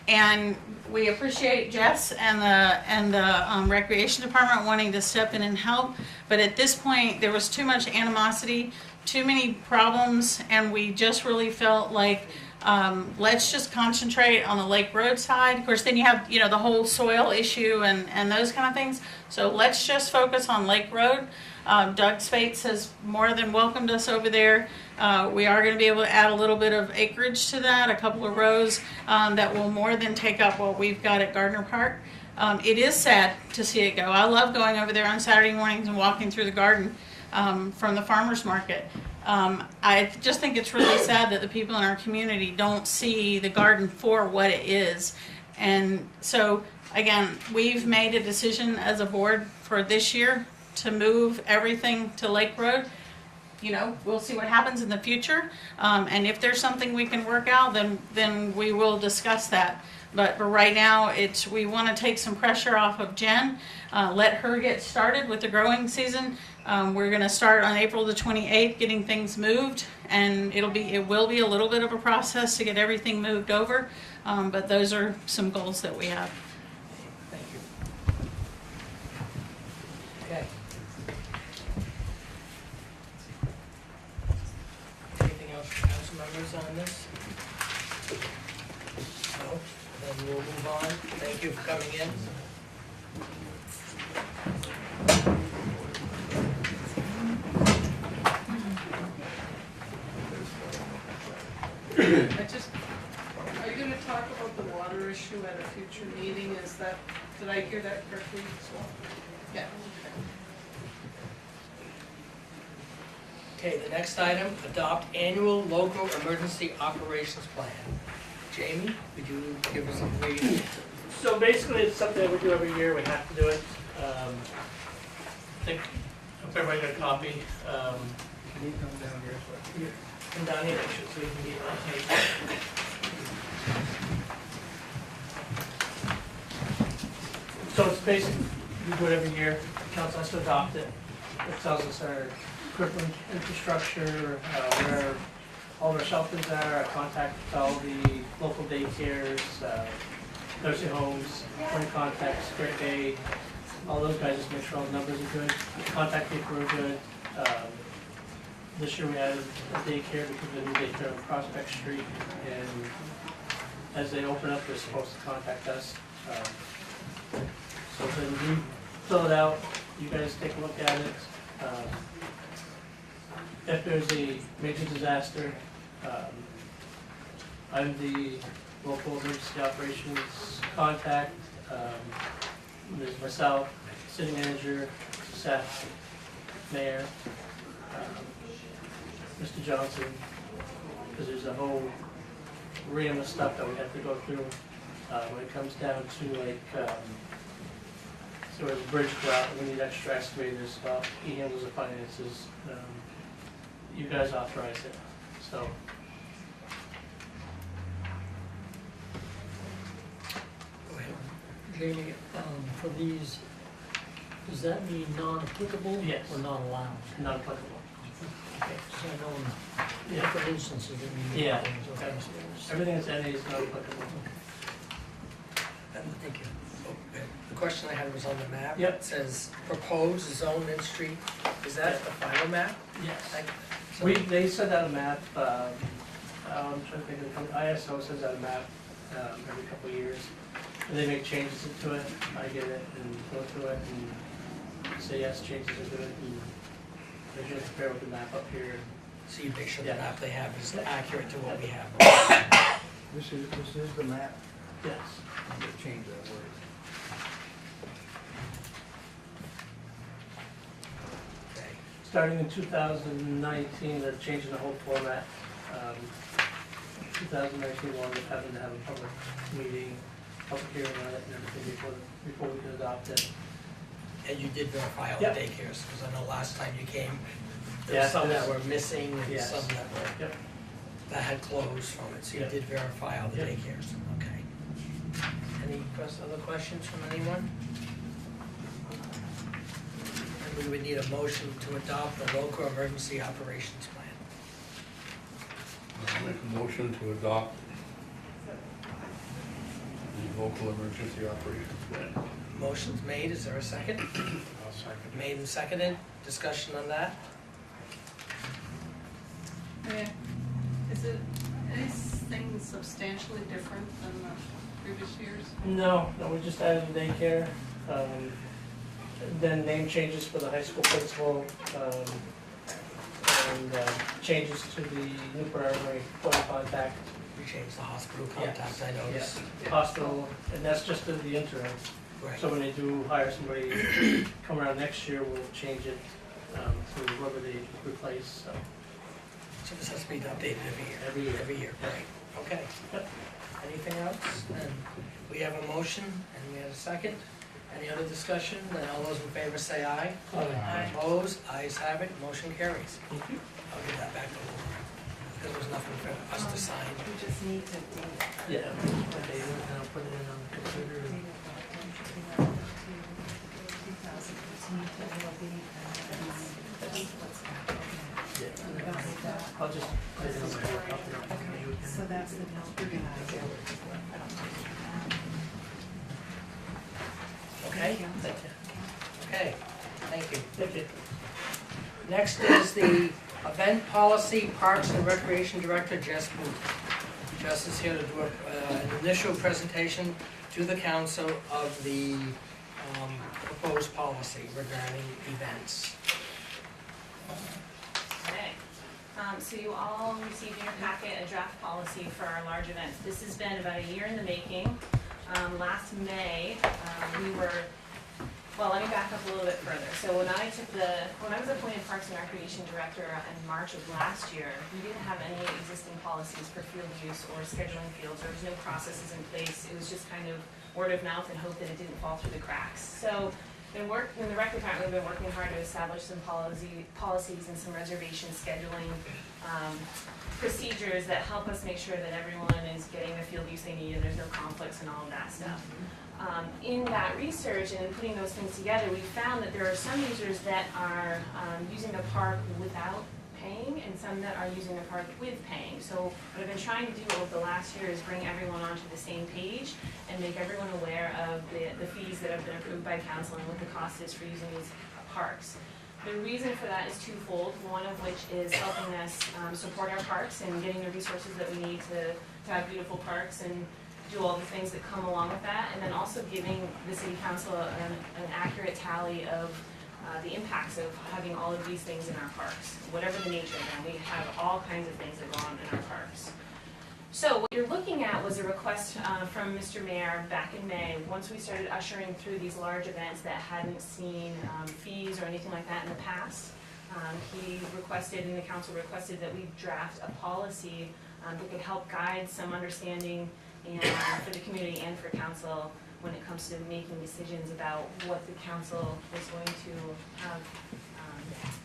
And we appreciate Jess and the Recreation Department wanting to step in and help, but at this point there was too much animosity, too many problems, and we just really felt like Let's just concentrate on the Lake Road side. Of course, then you have, you know, the whole soil issue and those kind of things. So let's just focus on Lake Road. Doug Spates has more than welcomed us over there. We are going to be able to add a little bit of acreage to that, a couple of rows that will more than take up what we've got at Gardner Park. It is sad to see it go. I love going over there on Saturday mornings and walking through the garden from the farmer's market. I just think it's really sad that the people in our community don't see the garden for what it is. And so, again, we've made a decision as a board for this year to move everything to Lake Road. You know, we'll see what happens in the future. And if there's something we can work out, then we will discuss that. But for right now, we want to take some pressure off of Jen, let her get started with the growing season. We're going to start on April the 28th, getting things moved, and it will be a little bit of a process to get everything moved over. But those are some goals that we have. Thank you. Okay. Anything else from council members on this? No? Then we'll move on. Thank you for coming in. Are you gonna talk about the water issue at a future meeting? Did I hear that correctly as well? Yeah. Okay, the next item, adopt annual local emergency operations plan. Jamie, could you give us a brief? So basically, it's something that we do every year, we have to do it. I think, if everybody got a copy, Can you come down here? come down here, so we can get on tape. So it's basically, we do it every year, council has to adopt it. It tells us our equipment, infrastructure, where all of our shelters are, our contact with all the local daycares, nursing homes, point of contacts, Great Day, all those guys, just make sure all the numbers are good, contact people are good. This year we added a daycare because of the new daycare on Prospect Street, and as they open up, they're supposed to contact us. So then we fill it out, you guys take a look at it. If there's a major disaster, I'm the local emergency operations contact. There's myself, city manager, Seth, mayor, Mr. Johnson, because there's a whole realm of stuff that we have to go through when it comes down to like, so there's a bridge go out, we need extra excavators, he handles the finances, you guys authorize it, so. Jamie, for these, does that mean non-applicable? Yes. Or not allowed? Not applicable. Okay, so I know in Yeah. different instances it means. Yeah. Okay. Everything that's NA is not applicable. Thank you. Okay. The question I had was on the map. Yep. It says proposed zone and street. Is that the final map? Yes. So- They send out a map, I'm trying to think of the, ISO sends out a map every couple of years. And they make changes to it, I get it and go through it and say yes, changes are good, and they just compare with the map up here. So you make sure the Yeah. map they have is accurate to what we have. This is the map. Yes. I'm gonna change that word. Okay. Starting in 2019, they're changing the whole format. 2019 one, they're having to have a public meeting, public hearing on it and everything before we can adopt it. And you did verify all the Yep. daycares, because I know last time you came, there Yeah, were some that there's- were missing and Yes. some that were, Yep. that had closed from it, so you Yep. did verify all the Yep. daycares, okay. Any other questions from anyone? And we would need a motion to adopt the local emergency operations plan. I'll make a motion to adopt the local emergency operations plan. Motion's made, is there a second? I'll second. Made and seconded, discussion on that? Yeah. Is it any anything substantially different than the previous years? No, we just added a daycare. Then name changes for the high school principal, and changes to the Newport Armory point of contact. We changed the hospital contact, I noticed. Hospital, and that's just the interim. Right. So when they do hire somebody, come around next year, we'll change it to whoever they replace, so. So this has to be updated every year? Every year. Every year, right, okay. Yep. Anything else? And we have a motion, and we have a second. Any other discussion? Then all those in favor say aye. Aye. Opposed? Ayes have it, motion carries. Thank you. I'll give that back to Laura, because there was nothing for us to sign. We just need to date. Yeah, okay, and I'll put it in on the computer. Yeah, I'll just put it in on the computer. So that's the note we're gonna do. Okay? Thank you. Okay, thank you. Thank you. Next is the event policy, Parks and Recreation Director, Jess Booth. Jess is here to do an initial presentation to the council of the proposed policy regarding events. Okay. So you all received in your packet a draft policy for our large events. This has been about a year in the making. Last May, well, let me back up a little bit further. So when I was appointed Parks and Recreation Director in March of last year, we didn't have any existing policies for field use or scheduling fields. There was no processes in place. It was just kind of word of mouth and hope that it didn't fall through the cracks. So in the rec department, we've been working hard to establish some policies and some reservation scheduling procedures that help us make sure that everyone is getting the field use they need and there's no conflicts and all of that stuff. In that research and in putting those things together, we found that there are some users that are using the park without paying and some that are using the park with paying. So what I've been trying to do over the last year is bring everyone onto the same page and make everyone aware of the fees that have been approved by council and what the cost is for using these parks. The reason for that is twofold, one of which is helping us support our parks and getting the resources that we need to have beautiful parks and do all the things that come along with that, and then also giving the city council an accurate tally of the impacts of having all of these things in our parks, whatever the nature of them. We have all kinds of things that go on in our parks. So what you're looking at was a request from Mr. Mayor back in May, once we started ushering through these large events that hadn't seen fees or anything like that in the past. He requested, and the council requested, that we draft a policy that could help guide some understanding and for the community and for council when it comes to making decisions about what the council is going to have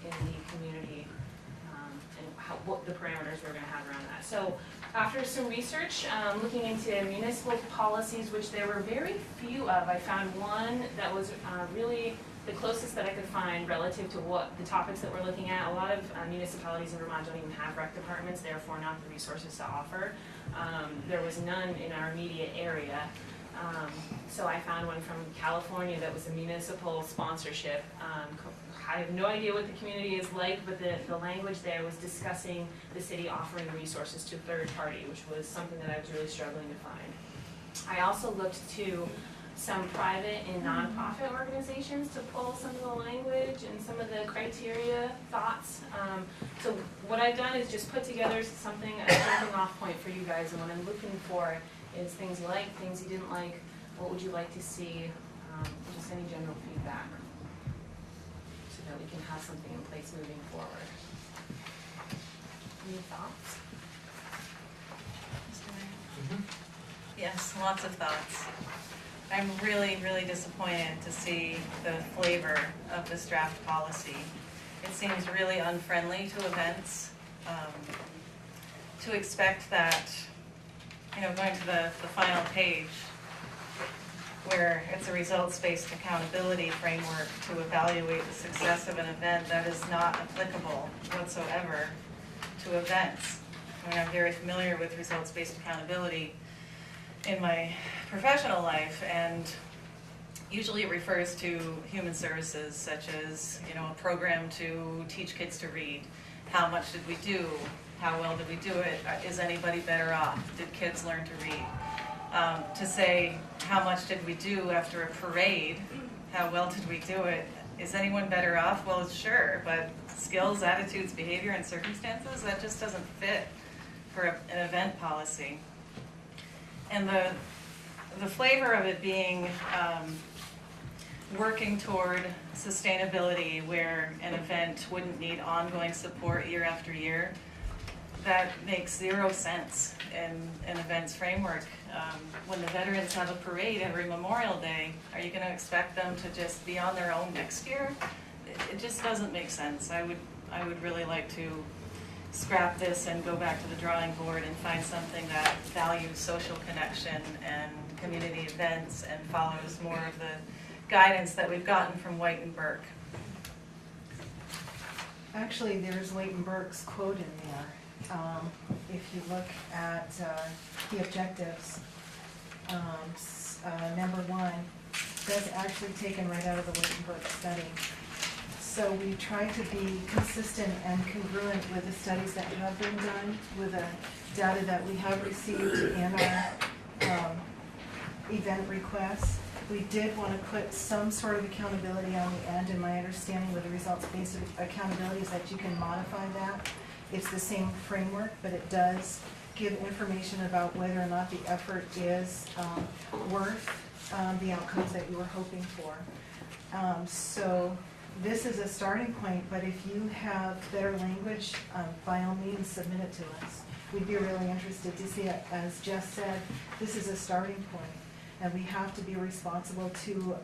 in the community and what the parameters we're going to have around that. So after some research, looking into municipal policies, which there were very few of, I found one that was really the closest that I could find relative to what the topics that we're looking at. A lot of municipalities in Vermont don't even have rec departments, therefore not the resources to offer. There was none in our immediate area. So I found one from California that was a municipal sponsorship. I have no idea what the community is like, but the language there was discussing the city offering resources to a third party, which was something that I was really struggling to find. I also looked to some private and nonprofit organizations to pull some of the language and some of the criteria thoughts. So what I've done is just put together something, a jumping off point for you guys, and what I'm looking for is things like, things you didn't like, what would you like to see, just any general feedback, so that we can have something in place moving forward. Any thoughts? Mr. Mayor? Yes, lots of thoughts. I'm really, really disappointed to see the flavor of this draft policy. It seems really unfriendly to events. To expect that, going to the final page, where it's a results-based accountability framework to evaluate the success of an event, that is not applicable whatsoever to events. I'm very familiar with results-based accountability in my professional life, and usually it refers to human services such as, a program to teach kids to read. How much did we do? how well did we do it? Is anybody better off? Did kids learn to read? To say, how much did we do after a parade? How well did we do it? Is anyone better off? Well, sure, but skills, attitudes, behavior, and circumstances, that just doesn't fit for an event policy. And the flavor of it being working toward sustainability, where an event wouldn't need ongoing support year after year, that makes 0 sense in an events framework. When the veterans have a parade every Memorial Day, are you going to expect them to just be on their own next year? It just doesn't make sense. I would really like to scrap this and go back to the drawing board and find something that values social connection and community events and follows more of the guidance that we've gotten from White and Burke. Actually, there's Leighton Burke's quote in there. If you look at the objectives, number 1, that's actually taken right out of the Leighton Burke study. So we try to be consistent and congruent with the studies that have been done, with the data that we have received in our event requests. We did want to put some sort of accountability on the end, and my understanding with the results-based accountability is that you can modify that. It's the same framework, but it does give information about whether or not the effort is worth the outcomes that you were hoping for. So this is a starting point, but if you have better language, by all means submit it to us. We'd be really interested to see it. As Jess said, this is a starting point, and we have to be responsible to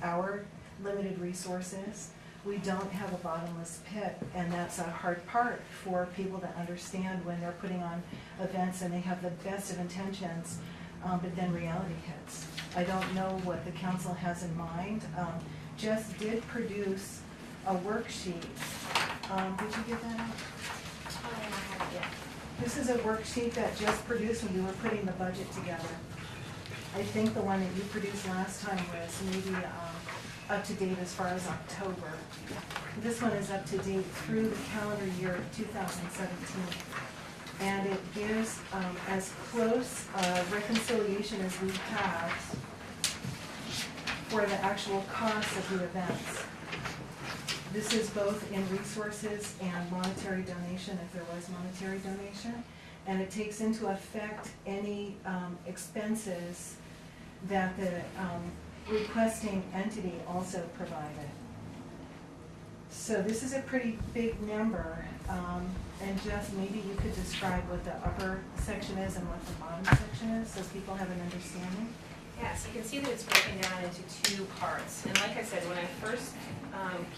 our limited resources. We don't have a bottomless pit, and that's a hard part for people to understand when they're putting on events and they have the best of intentions, but then reality hits. I don't know what the council has in mind. Jess did produce a worksheet. Did you get that out? This is a worksheet that Jess produced when we were putting the budget together. I think the one that you produced last time was maybe up to date as far as October. This one is up to date through the calendar year of 2017. And it gives as close reconciliation as we have for the actual cost of the events. This is both in resources and monetary donation, if there was monetary donation. And it takes into effect any expenses that the requesting entity also provided. So this is a pretty big number, and Jess, maybe you could describe what the upper section is and what the bottom section is, so people have an understanding. Yeah, so you can see that it's broken down into 2 parts. And like I said, when I first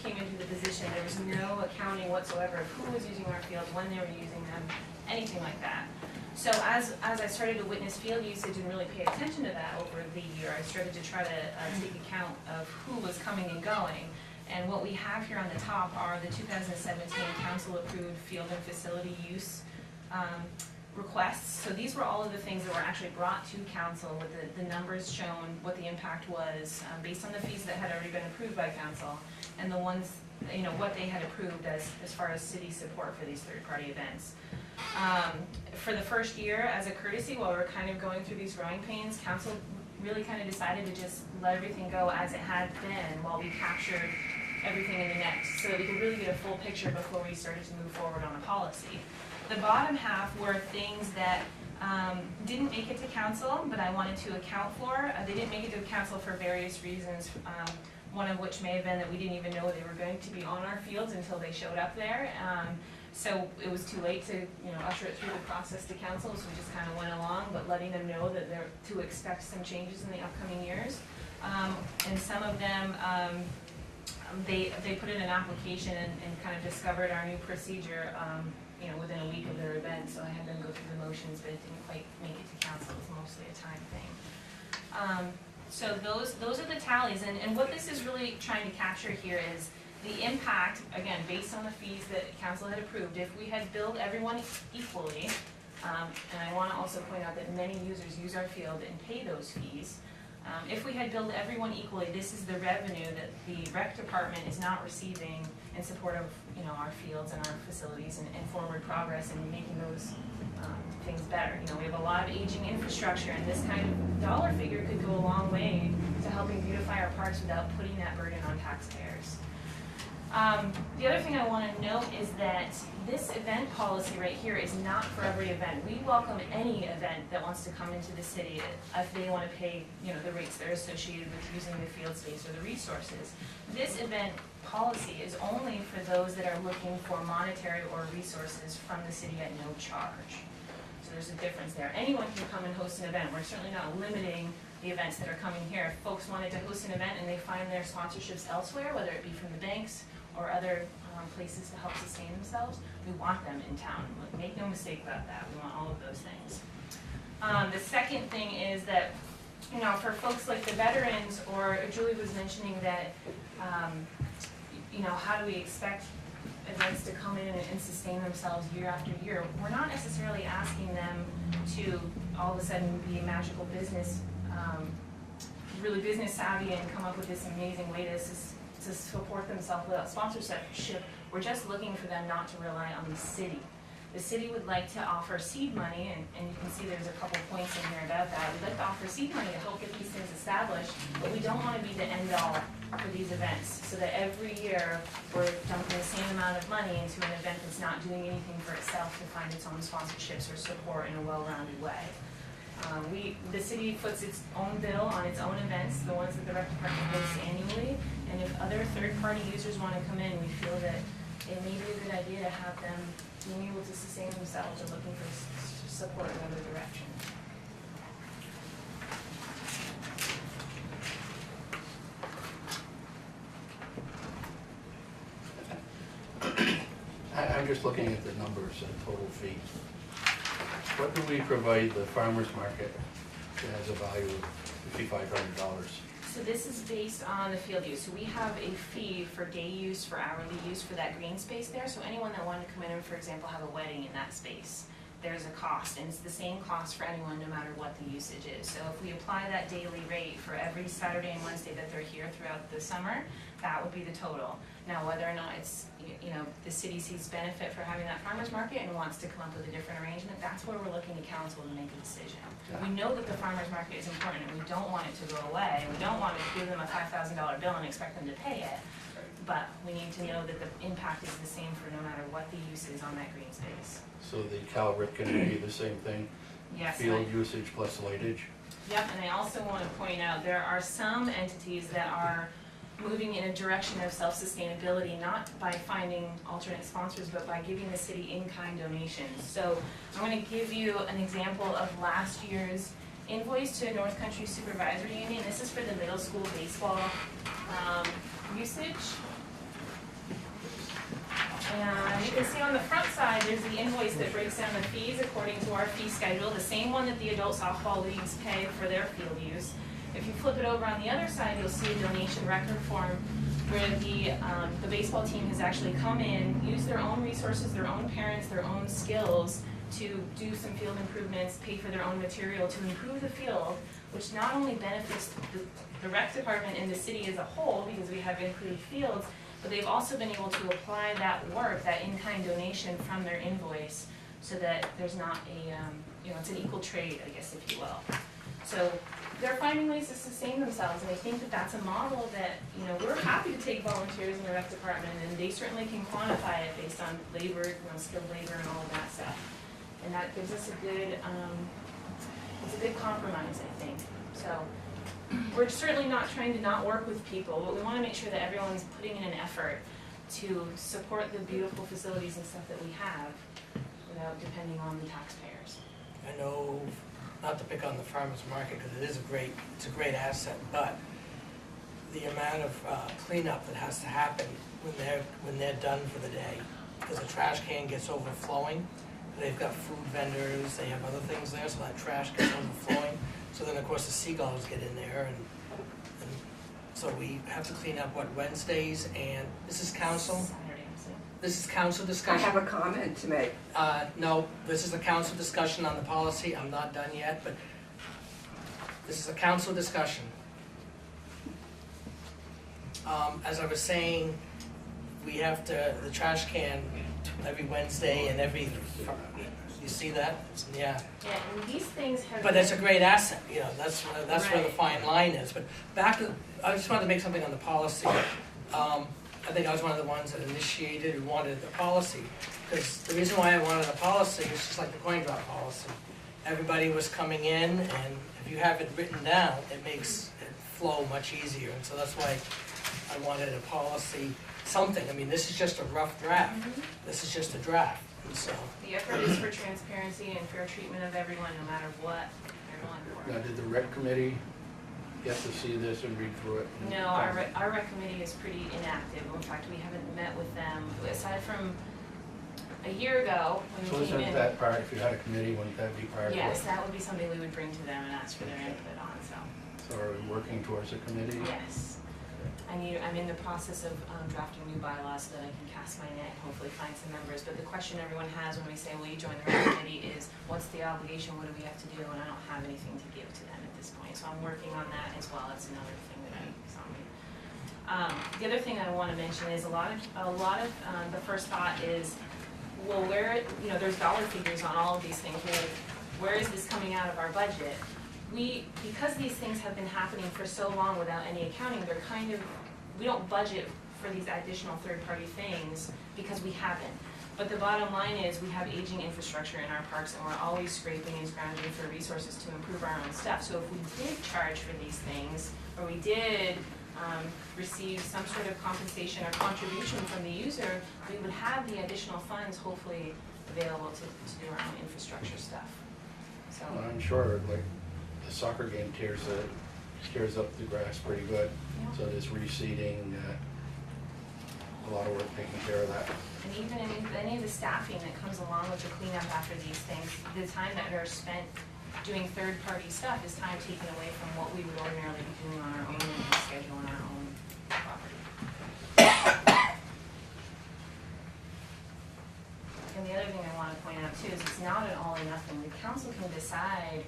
came into the position, there was no accounting whatsoever of who was using our fields, when they were using them, anything like that. So as I started to witness field usage and really pay attention to that over the year, I started to try to take account of who was coming and going. And what we have here on the top are the 2017 council-approved field and facility use requests. So these were all of the things that were actually brought to council with the numbers shown, what the impact was based on the fees that had already been approved by council, and the ones, you know, what they had approved as far as city support for these third-party events. For the first year, as a courtesy, while we were kind of going through these growing pains, council really kind of decided to just let everything go as it had been while we captured everything in the next, so that we could really get a full picture before we started to move forward on a policy. The bottom half were things that didn't make it to council, but I wanted to account for. They didn't make it to council for various reasons, one of which may have been that we didn't even know they were going to be on our fields until they showed up there. So it was too late to, you know, usher it through the process to council, so we just kind of went along, but letting them know that they're to expect some changes in the upcoming years. And some of them, they put in an application and kind of discovered our new procedure, you know, within a week of their event, so I had them go through the motions, but it didn't quite make it to council. It was mostly a time thing. So those are the tallies, and what this is really trying to capture here is the impact, again, based on the fees that council had approved. If we had billed everyone equally, and I want to also point out that many users use our field and pay those fees, If we had billed everyone equally, this is the revenue that the rec department is not receiving in support of, you know, our fields and our facilities and forward progress and making those things better. You know, we have a lot of aging infrastructure, and this kind of dollar figure could go a long way to helping beautify our parks without putting that burden on taxpayers. The other thing I want to note is that this event policy right here is not for every event. We welcome any event that wants to come into the city if they want to pay, you know, the rates that are associated with using the field space or the resources. This event policy is only for those that are looking for monetary or resources from the city at no charge. So there's a difference there. Anyone can come and host an event. We're certainly not limiting the events that are coming here. If folks wanted to host an event and they find their sponsorships elsewhere, whether it be from the banks or other places to help sustain themselves, we want them in town. Make no mistake about that. We want all of those things. The second thing is that, you know, for folks like the veterans, or Julie was mentioning that, you know, how do we expect events to come in and sustain themselves year after year? We're not necessarily asking them to all of a sudden be a magical business, really business savvy and come up with this amazing way to support themselves without sponsorship. We're just looking for them not to rely on the city. The city would like to offer seed money, and you can see there's a couple points in here about that. We'd like to offer seed money to help get these things established, but we don't want to be the end all for these events, so that every year we're dumping the same amount of money into an event that's not doing anything for itself to find its own sponsorships or support in a well-rounded way. The city puts its own bill on its own events, the ones that the rec department hosts annually, and if other third-party users want to come in, we feel that it may be a good idea to have them being able to sustain themselves or looking for support in another direction. I'm just looking at the numbers and total fee. What do we provide the farmer's market that has a value of $5,500? So this is based on the field use. So we have a fee for day use, for hourly use for that green space there. So anyone that wanted to come in and, for example, have a wedding in that space, there's a cost, and it's the same cost for anyone no matter what the usage is. So if we apply that daily rate for every Saturday and Wednesday that they're here throughout the summer, that would be the total. Now, whether or not it's, you know, the city sees benefit for having that farmer's market and wants to come up with a different arrangement, that's where we're looking to council to make a decision. We know that the farmer's market is important, and we don't want it to go away. We don't want to give them a $5,000 bill and expect them to pay it. But we need to know that the impact is the same for no matter what the use is on that green space. So the Calric can be the same thing? Yes. Field usage plus lightage? Yep, and I also want to point out, there are some entities that are moving in a direction of self-sustainability, not by finding alternate sponsors, but by giving the city in-kind donations. So I'm going to give you an example of last year's invoice to North Country Supervisory Union. This is for the middle school baseball usage. And you can see on the front side, there's the invoice that breaks down the fees according to our fee schedule, the same one that the adult softball leagues pay for their field use. If you flip it over on the other side, you'll see a donation record form where the baseball team has actually come in, used their own resources, their own parents, their own skills to do some field improvements, pay for their own material to improve the field, which not only benefits the rec department and the city as a whole because we have improved fields, but they've also been able to apply that work, that in-kind donation from their invoice so that there's not a, you know, it's an equal trade, I guess, if you will. So they're finding ways to sustain themselves, and I think that that's a model that, you know, we're happy to take volunteers in the rec department, and they certainly can quantify it based on labor, you know, skilled labor and all of that stuff. And that gives us a good, it's a good compromise, I think. So we're certainly not trying to not work with people, but we want to make sure that everyone's putting in an effort to support the beautiful facilities and stuff that we have without depending on the taxpayers. I know, not to pick on the farmer's market, because it is it's a great asset, but the amount of cleanup that has to happen when they're done for the day, because the trash can gets overflowing. They've got food vendors, they have other things there, so that trash gets overflowing. So then, of course, the seagulls get in there, and so we have to clean up, what, Wednesdays, and this is council? Saturday, so. This is council I discussion? have a comment to make. No, this is a council discussion on the policy. I'm not done yet, but This is a council discussion. As I was saying, we have to, the trash can every Wednesday and every, you see that? Yeah. Yeah, and these things have. But that's a great asset, you know, that's where the Right. fine line is. But back to, I just wanted to make something on the policy. I think I was one of the ones that initiated and wanted the policy. Because the reason why I wanted a policy is just like the coin drop policy. Everybody was coming in, and if you have it written down, it makes it flow much easier. And so that's why I wanted a policy, something. I mean, this is just a rough draft. This is just a draft, and so. The effort is for transparency and fair treatment of everyone, no matter what they're going for. Now, did the rec committee get to see this and read through it? No, our rec committee is pretty inactive. In fact, we haven't met with them, aside from a year ago, when So we came isn't in. that part, if you had a committee, wouldn't that be part of it? Yes, that would be something we would bring to them and ask for their input on, so, So are we working towards a committee? yes. I'm in the process of drafting new bylaws so that I can cast my net and hopefully find some members. But the question everyone has when we say, will you join the rec committee, is what's the obligation, what do we have to do? And I don't have anything to give to them at this point. So I'm working on that as well. That's another thing that is on me. The other thing I want to mention is a lot of the first thought is, well, there's dollar figures on all of these things. Where is this coming out of our budget? Because these things have been happening for so long without any accounting, we don't budget for these additional third-party things because we haven't. But the bottom line is we have aging infrastructure in our parks, and we're always scraping and scrounging for resources to improve our own stuff. So if we did charge for these things, or we did receive some sort of compensation or contribution from the user, we would have the additional funds hopefully available to do our own infrastructure stuff. So. Well, I'm sure, like, the soccer game tears up the grass pretty good. Yeah. So there's reseeding, a lot of work taking care of that. And even any of the staffing that comes along with the cleanup after these things, the time that are spent doing third-party stuff is time taken away from what we would ordinarily be doing on our own schedule on our own property. And the other thing I want to point out too is it's not an all or nothing. The council can decide,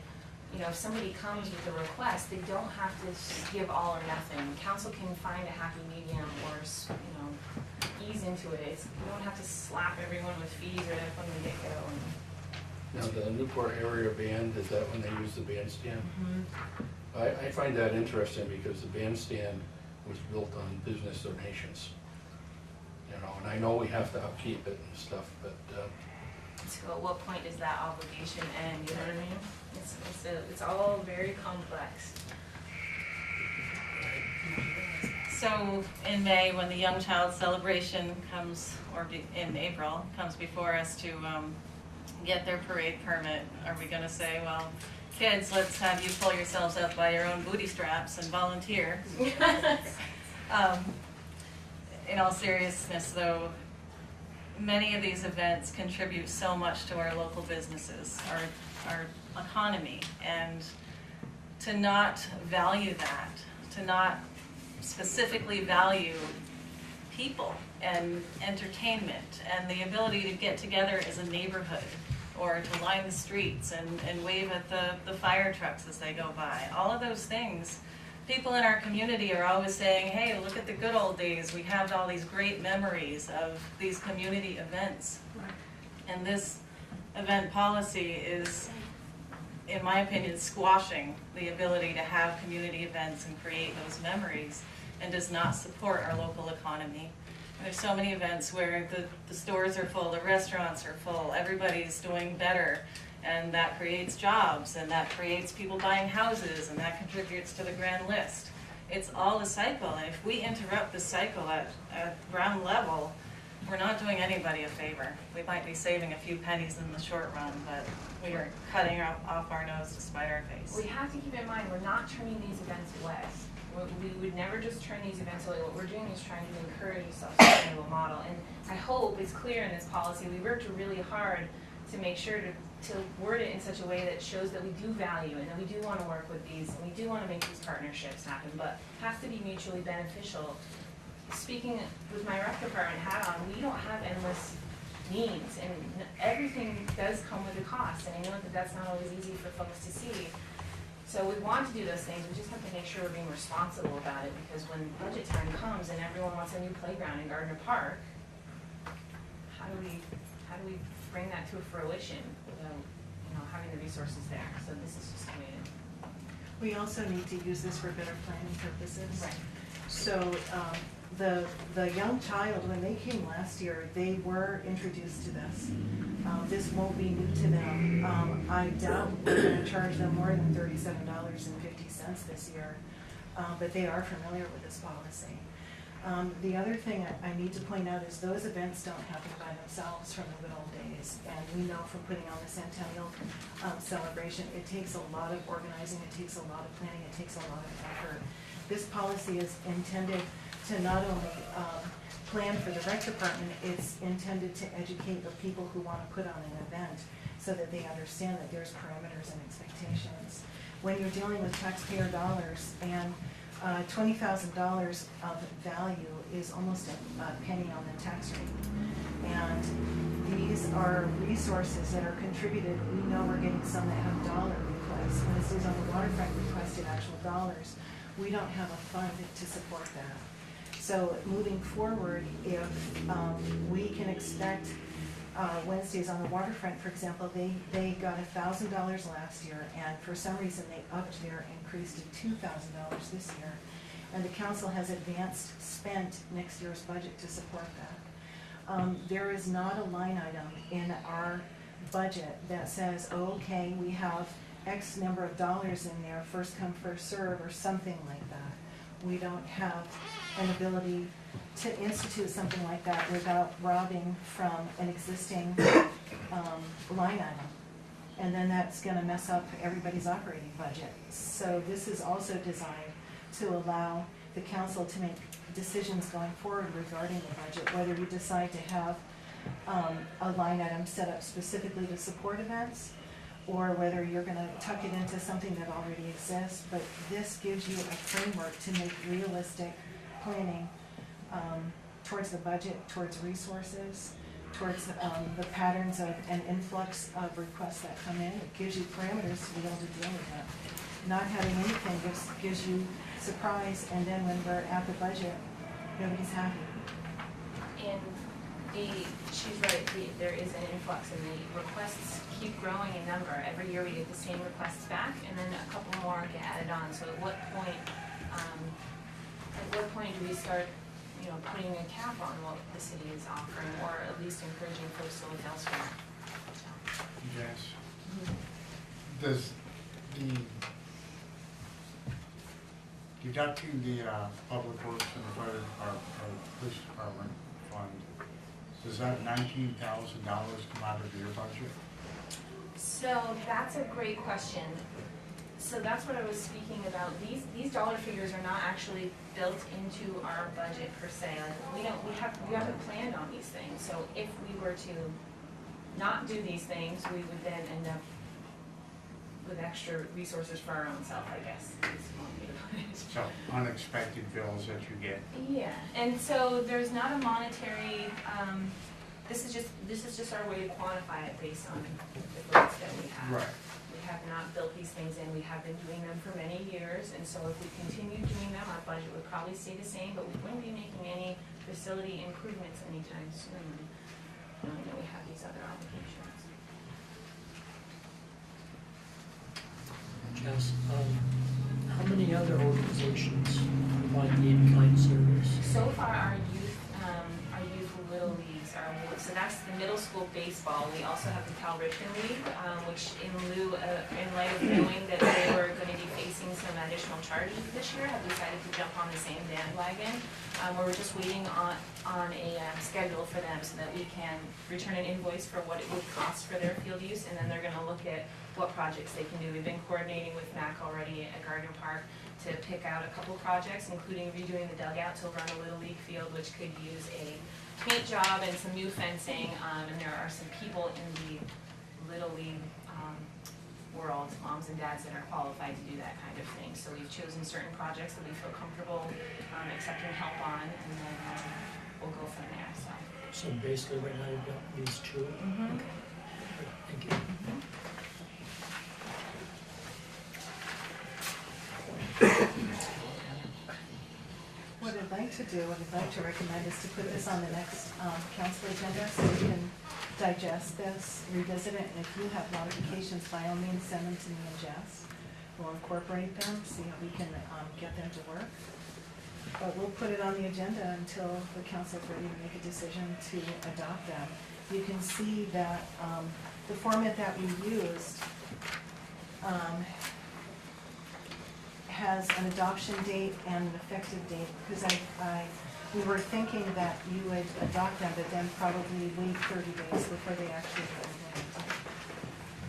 if somebody comes with a request, they don't have to give all or nothing. The council can find a happy medium or, ease into it. You don't have to slap everyone with fees right from the get-go. Now, the Newport area band, is that when they use the bandstand? Mm-hmm. I find that interesting because the bandstand was built on business donations. And I know we have to upkeep it and stuff, but So at what point does that obligation end, you know what I mean? It's all very complex. So in May, when the Young Child Celebration comes, in April, comes before us to get their parade permit, are we gonna say, well, kids, let's have you pull yourselves up by your own booty straps and volunteer? In all seriousness though, many of these events contribute so much to our local businesses, our economy, and to not value that, to not specifically value people and entertainment and the ability to get together as a neighborhood or to line the streets and wave at the fire trucks as they go by. All of those things, people in our community are always saying, hey, look at the good old days. We have all these great memories of these community events. And this event policy is, in my opinion, squashing the ability to have community events and create those memories, and does not support our local economy. And there's so many events where the stores are full, the restaurants are full, everybody's doing better, and that creates jobs, and that creates people buying houses, and that contributes to the grand list. It's all a cycle, and if we interrupt the cycle at ground level, we're not doing anybody a favor. We might be saving a few pennies in the short run, but we are cutting off our nose to spite our face. We have to keep in mind, we're not turning these events away. We would never just turn these events away. What we're doing is trying to encourage a self-sustainable model. And I hope it's clear in this policy. We worked really hard to make sure to word it in such a way that shows that we do value and that we do want to work with these and we do want to make these partnerships happen, but it has to be mutually beneficial. Speaking with my rec department hat on, we don't have endless needs, and everything does come with a cost, and I know that that's not always easy for folks to see. So we want to do those things, we just have to make sure we're being responsible about it, because when budget time comes and everyone wants a new playground in Gardner Park, how do we bring that to fruition without, having the resources there? So this is just a way to. We also need to use this for better planning purposes. Right. So, the young child, when they came last year, they were introduced to this. This won't be new to them. I doubt we're gonna charge them more than $37.50 this year, but they are familiar with this policy. The other thing I need to point out is those events don't happen by themselves from the good old days. And we know from putting on the centennial celebration, it takes a lot of organizing, it takes a lot of planning, it takes a lot of effort. This policy is intended to not only plan for the rec department, it's intended to educate the people who want to put on an event so that they understand that there's parameters and expectations. When you're dealing with taxpayer dollars and $20,000 of value is almost a penny on the tax rate. And these are resources that are contributed. We know we're getting some that have dollar requests. When it says on the waterfront requested actual dollars, we don't have a fund to support that. So moving forward, if we can expect Wednesdays on the waterfront, for example, they got $1,000 last year, and for some reason they upped their increase to $2,000 this year. And the council has spent next year's budget to support that. There is not a line item in our budget that says, oh, okay, we have X number of dollars in there, first come, first serve, or something like that. We don't have an ability to institute something like that without robbing from an existing line item. And then that's gonna mess up everybody's operating budget. So this is also designed to allow the council to make decisions going forward regarding the budget, whether you decide to have a line item set up specifically to support events, or whether you're gonna tuck it into something that already exists. But this gives you a framework to make realistic planning towards the budget, towards resources, towards the patterns of an influx of requests that come in. It gives you parameters to be able to deal with that. Not having anything gives you surprise, and then when we're at the budget, nobody's happy. And she's right, there is an influx, and the requests keep growing in number. Every year we get the same requests back, and then a couple more get added on. So at what point do we start, putting a cap on what the city is offering, or at least encouraging folks to look elsewhere? Yes. Does deducting the public works and the fire department, or police department fund, does that $19,000 come out of your budget? So that's a great question. So that's what I was speaking about. These dollar figures are not actually built into our budget per se. We haven't planned on these things. So if we were to not do these things, we would then end up with extra resources for our own self, I guess. Is one way to put it. So unexpected bills that you get. Yeah, and so there's not a monetary. This is just our way to quantify it based on the grants that we have. Right. We have not built these things in. We have been doing them for many years, and so if we continue doing them, our budget would probably stay the same, but we wouldn't be making any facility improvements anytime soon, knowing that we have these other obligations. Jess, how many other organizations provide the in-kind service? So far, our youth Little Leagues are, so that's the middle school baseball. We also have the Cal Richmond League, which in light of knowing that they were going to be facing some additional charges this year, have decided to jump on the same bandwagon. We're just waiting on a schedule for them so that we can return an invoice for what it would cost for their field use, and then they're going to look at what projects they can do. We've been coordinating with MAC already at Gardner Park to pick out a couple projects, including redoing the dugout to run a Little League field, which could use a paint job and some new fencing, and there are some people in the Little League world, moms and dads, that are qualified to do that kind of thing. So we've chosen certain projects that we feel comfortable accepting help on, and then we'll go from there. So basically right now you've got these two? Mm-hmm. Okay. Thank you. like to do, what I'd like to recommend is to put this on the next council agenda so we can digest this, revisit it, and if you have modifications, by all means, send them to me and Jess. We'll incorporate them, see how we can get them to work. But we'll put it on the agenda until the council is ready to make a decision to adopt them. You can see that the format that we used has an adoption date and an effective date, because we were thinking that you would adopt them, but then probably wait 30 days before they actually go in.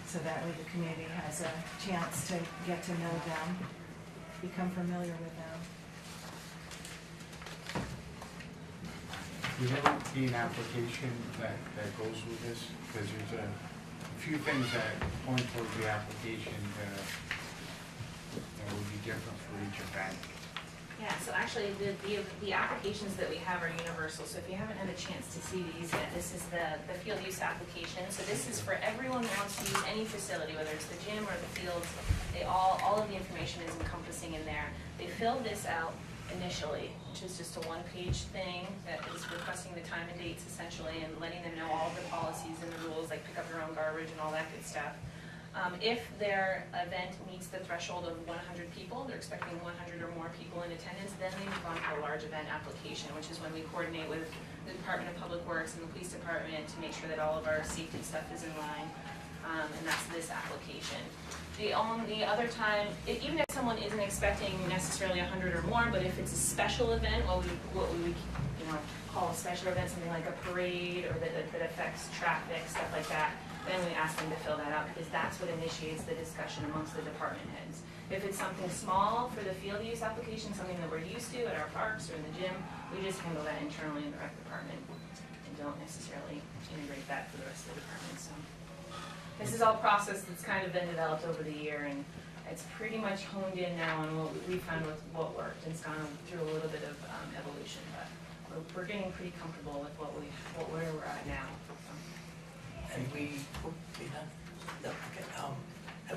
So that way the community has a chance to get to know them, become familiar with them. Would there be an application that goes with this? Because there's a few things that point towards the application that would be different for each event. Yeah, so actually, the applications that we have are universal, so if you haven't had a chance to see these yet, this is the field use application. So this is for everyone who wants to use any facility, whether it's the gym or the fields, all of the information is encompassing in there. They filled this out initially, which is just a one-page thing that is requesting the time and dates essentially, and letting them know all of the policies and the rules, like pick up your own garbage and all that good stuff. If their event meets the threshold of 100 people, they're expecting 100 or more people in attendance, then they move on to a large event application, which is when we coordinate with the Department of Public Works and the Police Department to make sure that all of our safety stuff is in line, and that's this application. The only other time, even if someone isn't expecting necessarily 100 or more, but if it's a special event, what we would call a special event, something like a parade or that affects traffic, stuff like that, then we ask them to fill that out, because that's what initiates the discussion amongst the department heads. If it's something small for the field use application, something that we're used to at our parks or in the gym, we just handle that internally in the rec department and don't necessarily integrate that for the rest of the department. So this is all process that's kind of been developed over the year, and it's pretty much honed in now on what we found with what worked. It's gone through a little bit of evolution, but we're getting pretty comfortable with where we're at now. And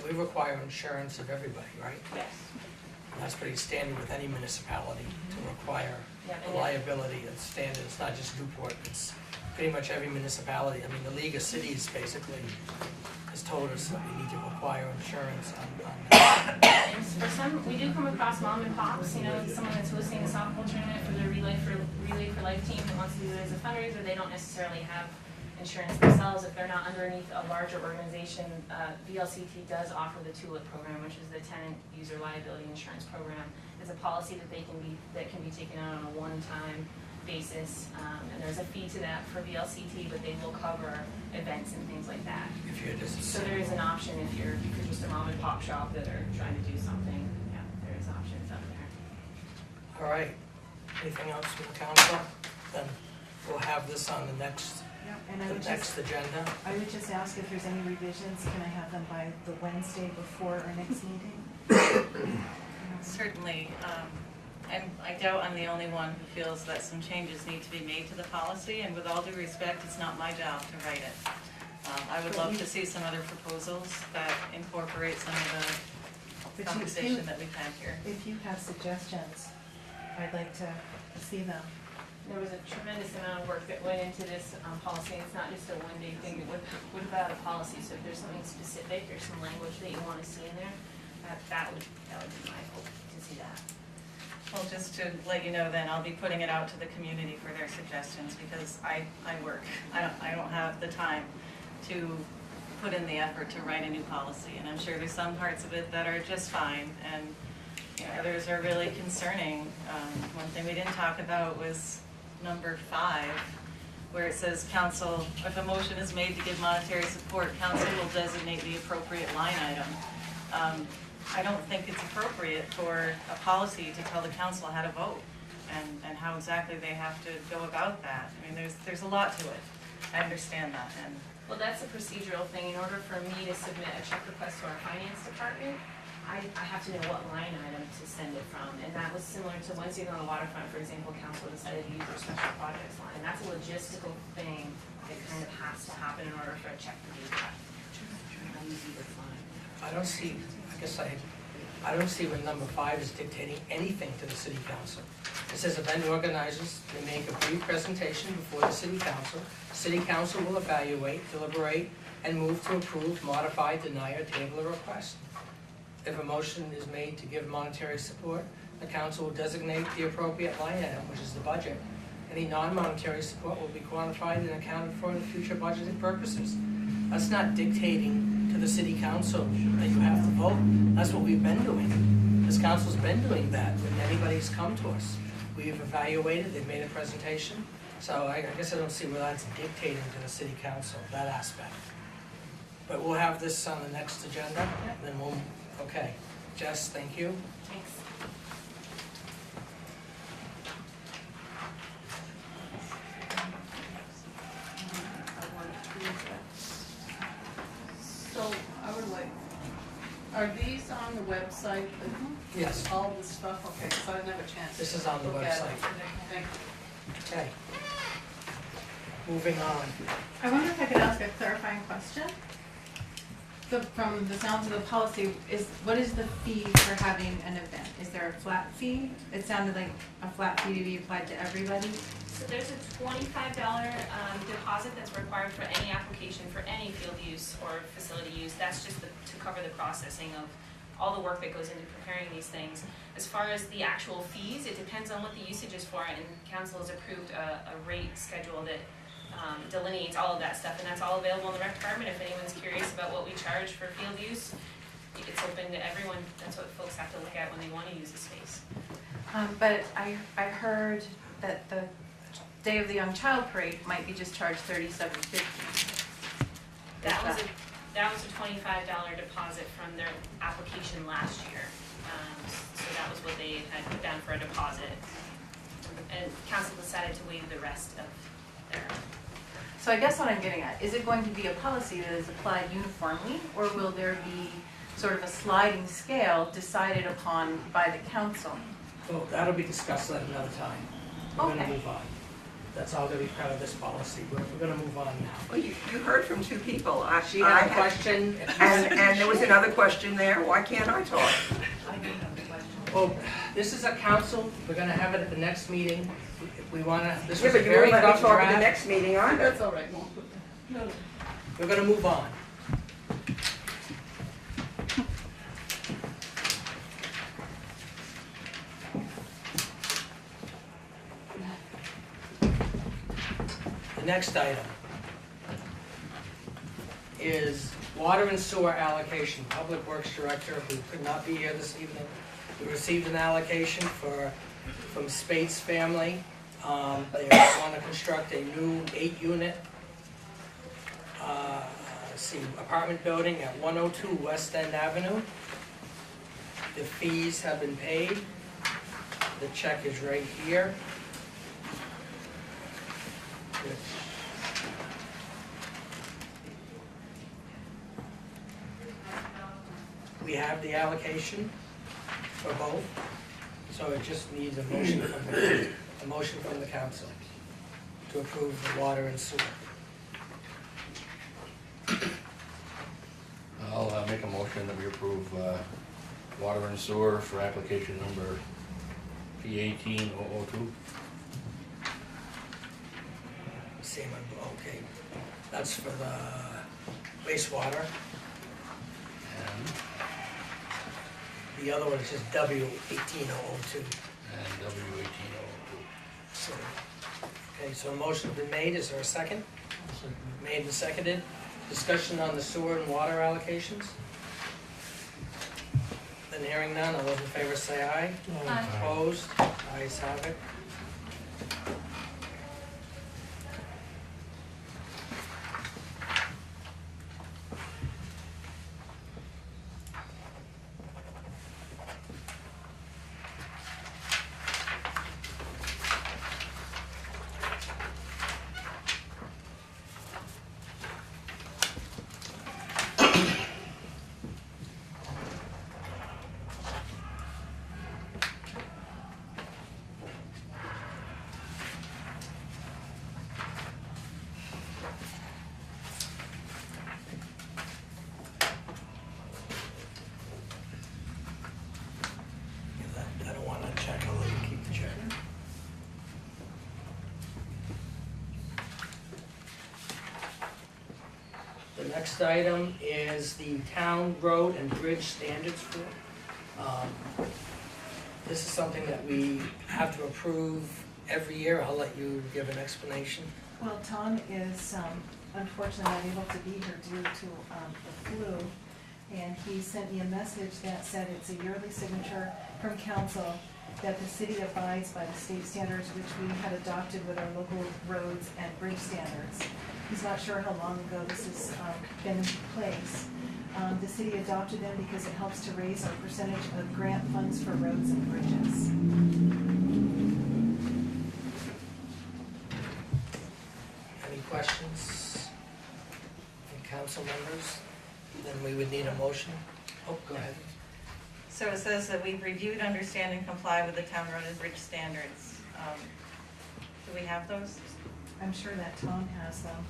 we require insurance of everybody, right? Yes. And that's pretty standard with any municipality to require Yeah, liability. It's standard, it's not just Newport, it's pretty much every municipality. I mean, the League of Cities basically has told us that we need to require insurance on And for some, we do come across mom and pops, someone that's hosting a softball tournament for their Relay for Life team that wants to do it as a fundraiser. They don't necessarily have insurance themselves. If they're not underneath a larger organization, VLCT does offer the TULIP program, which is the Tenant User Liability Insurance Program. It's a policy that can be taken out on a one-time basis, and there's a fee to that for VLCT, but they will cover events and things like that. if you're just. So there is an option if you're just a mom and pop shop that are trying to do something. Yeah, there is options out there. All right, anything else from the council? Then we'll have this on the next And I would next agenda. I would just ask if there's any revisions, can I have them by the Wednesday before our next meeting? Certainly, and I doubt I'm the only one who feels that some changes need to be made to the policy, and with all due respect, it's not my job to write it. I would love to see some other proposals that incorporate some of the conversation that we've had here. If you have suggestions, I'd like to see them. There was a tremendous amount of work that went into this policy. It's not just a one-day thing. What about a policy? So if there's something specific or some language that you want to see in there, that would be my hope to see that. Well, just to let you know then, I'll be putting it out to the community for their suggestions, because I work. I don't have the time to put in the effort to write a new policy, and I'm sure there's some parts of it that are just fine, and others are really concerning. One thing we didn't talk about was number 5, where it says council, if a motion is made to give monetary support, council will designate the appropriate line item. I don't think it's appropriate for a policy to tell the council how to vote and how exactly they have to go about that. I mean, there's a lot to it. I understand that. And Well, that's a procedural thing. In order for me to submit a check request to our finance department, I have to know what line item to send it from. And that was similar to Wednesday on the waterfront, for example, council decided to use their special projects line. That's a logistical thing that kind of has to happen in order for a check to be cut. I use either line. I don't see, I guess I I don't see where number 5 is dictating anything to the city council. It says event organizers may make a brief presentation before the city council. City council will evaluate, deliberate, and move to approve, modify, deny, or table a request. If a motion is made to give monetary support, the council will designate the appropriate line item, which is the budget. Any non-monetary support will be quantified and accounted for in future budgeted purposes. That's not dictating to the city council that you have to vote. That's what we've been doing. This council's been doing that when anybody's come to us. We've evaluated, they've made a presentation. So I guess I don't see where that's dictating to the city council, that aspect. But we'll have this on the next agenda, and then we'll, okay. Jess, thank you. Thanks. So I would like, are these on the website, Yes, all the stuff? Okay, so I didn't have a chance. this is on the to look at it. website. Thank you. Okay. Moving on. I wonder if I could ask a clarifying question? From the sounds of the policy, what is the fee for having an event? Is there a flat fee? It sounded like a flat fee to be applied to everybody. So there's a $25 deposit that's required for any application for any field use or facility use. That's just to cover the processing of all the work that goes into preparing these things. As far as the actual fees, it depends on what the usage is for, and council has approved a rate schedule that delineates all of that stuff, and that's all available in the rec department. If anyone's curious about what we charge for field use, it's open to everyone. That's what folks have to look at when they want to use the space. But I heard that the Day of the Young Child Parade might be just charged $37.50. That was a $25 deposit from their application last year. So that was what they had put down for a deposit. And council decided to waive the rest of their. So I guess what I'm getting at, is it going to be a policy that is applied uniformly, or will there be sort of a sliding scale decided upon by the council? Well, that'll be discussed at another time. We're gonna Okay. move on. That's all gonna be part of this policy. We're gonna move on now. Well, you heard from two people. She had a question. And there was another question there. Why can't I talk? I do have a question. Well, this is a council. We're gonna have it at the next meeting. We wanna, this Yeah, was a but you very won't let me rough talk at the draft. next meeting either. That's all right, won't put that. No. We're gonna move on. The next item is water and sewer allocation. Public Works Director, who could not be here this evening, we received an allocation from Spates Family. They want to construct a new 8-unit apartment building at 102 West End Avenue. The fees have been paid. The check is right here. We have the allocation for both, so it just needs a motion from the council to approve the water and sewer. I'll make a motion that we approve water and sewer for application number P18002. Same, okay. That's for the wastewater. And The other one is just W18002. W18002. So, okay, so a motion's been made. Is there a second? Made and seconded. Discussion on the sewer and water allocations? Then hearing none, all those in favor say aye. Aye. Opposed? Ayes have it. Next item is the town road and bridge standards form. This is something that we have to approve every year. I'll let you give an explanation. Well, Tom is unfortunately not able to be here due to the flu, and he sent me a message that said it's a yearly signature from council that the city abides by the state standards which we had adopted with our local roads and bridge standards. He's not sure how long ago this has been in place. The city adopted them because it helps to raise our percentage of grant funds for roads and bridges. Any questions from council members? Then we would need a motion. Oh, go ahead. So it says that we've reviewed, understand, and comply with the town road and bridge standards. Do we have those? I'm sure that Tom has them,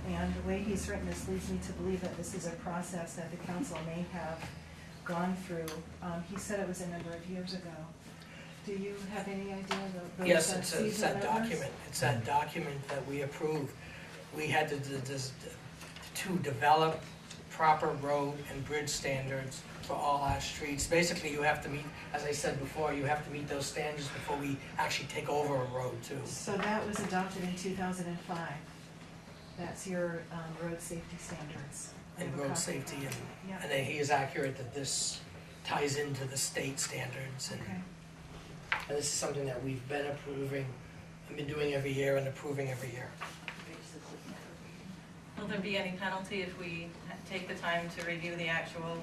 and the way he's written this leads me to believe that this is a process that the council may have gone through. He said it was a number of years ago. Do you have any idea of those? Yes, it's season that numbers? document. It's that document that we approved. We had to develop proper road and bridge standards for all our streets. Basically, you have to meet, as I said before, you have to meet those standards before we actually take over a road too. So that was adopted in 2005. That's your road safety standards. And road safety, Yeah. and then he is accurate that this ties into the state standards. Okay. And this is something that we've been approving, I've been doing every year and approving every year. Will there be any penalty if we take the time to review the actual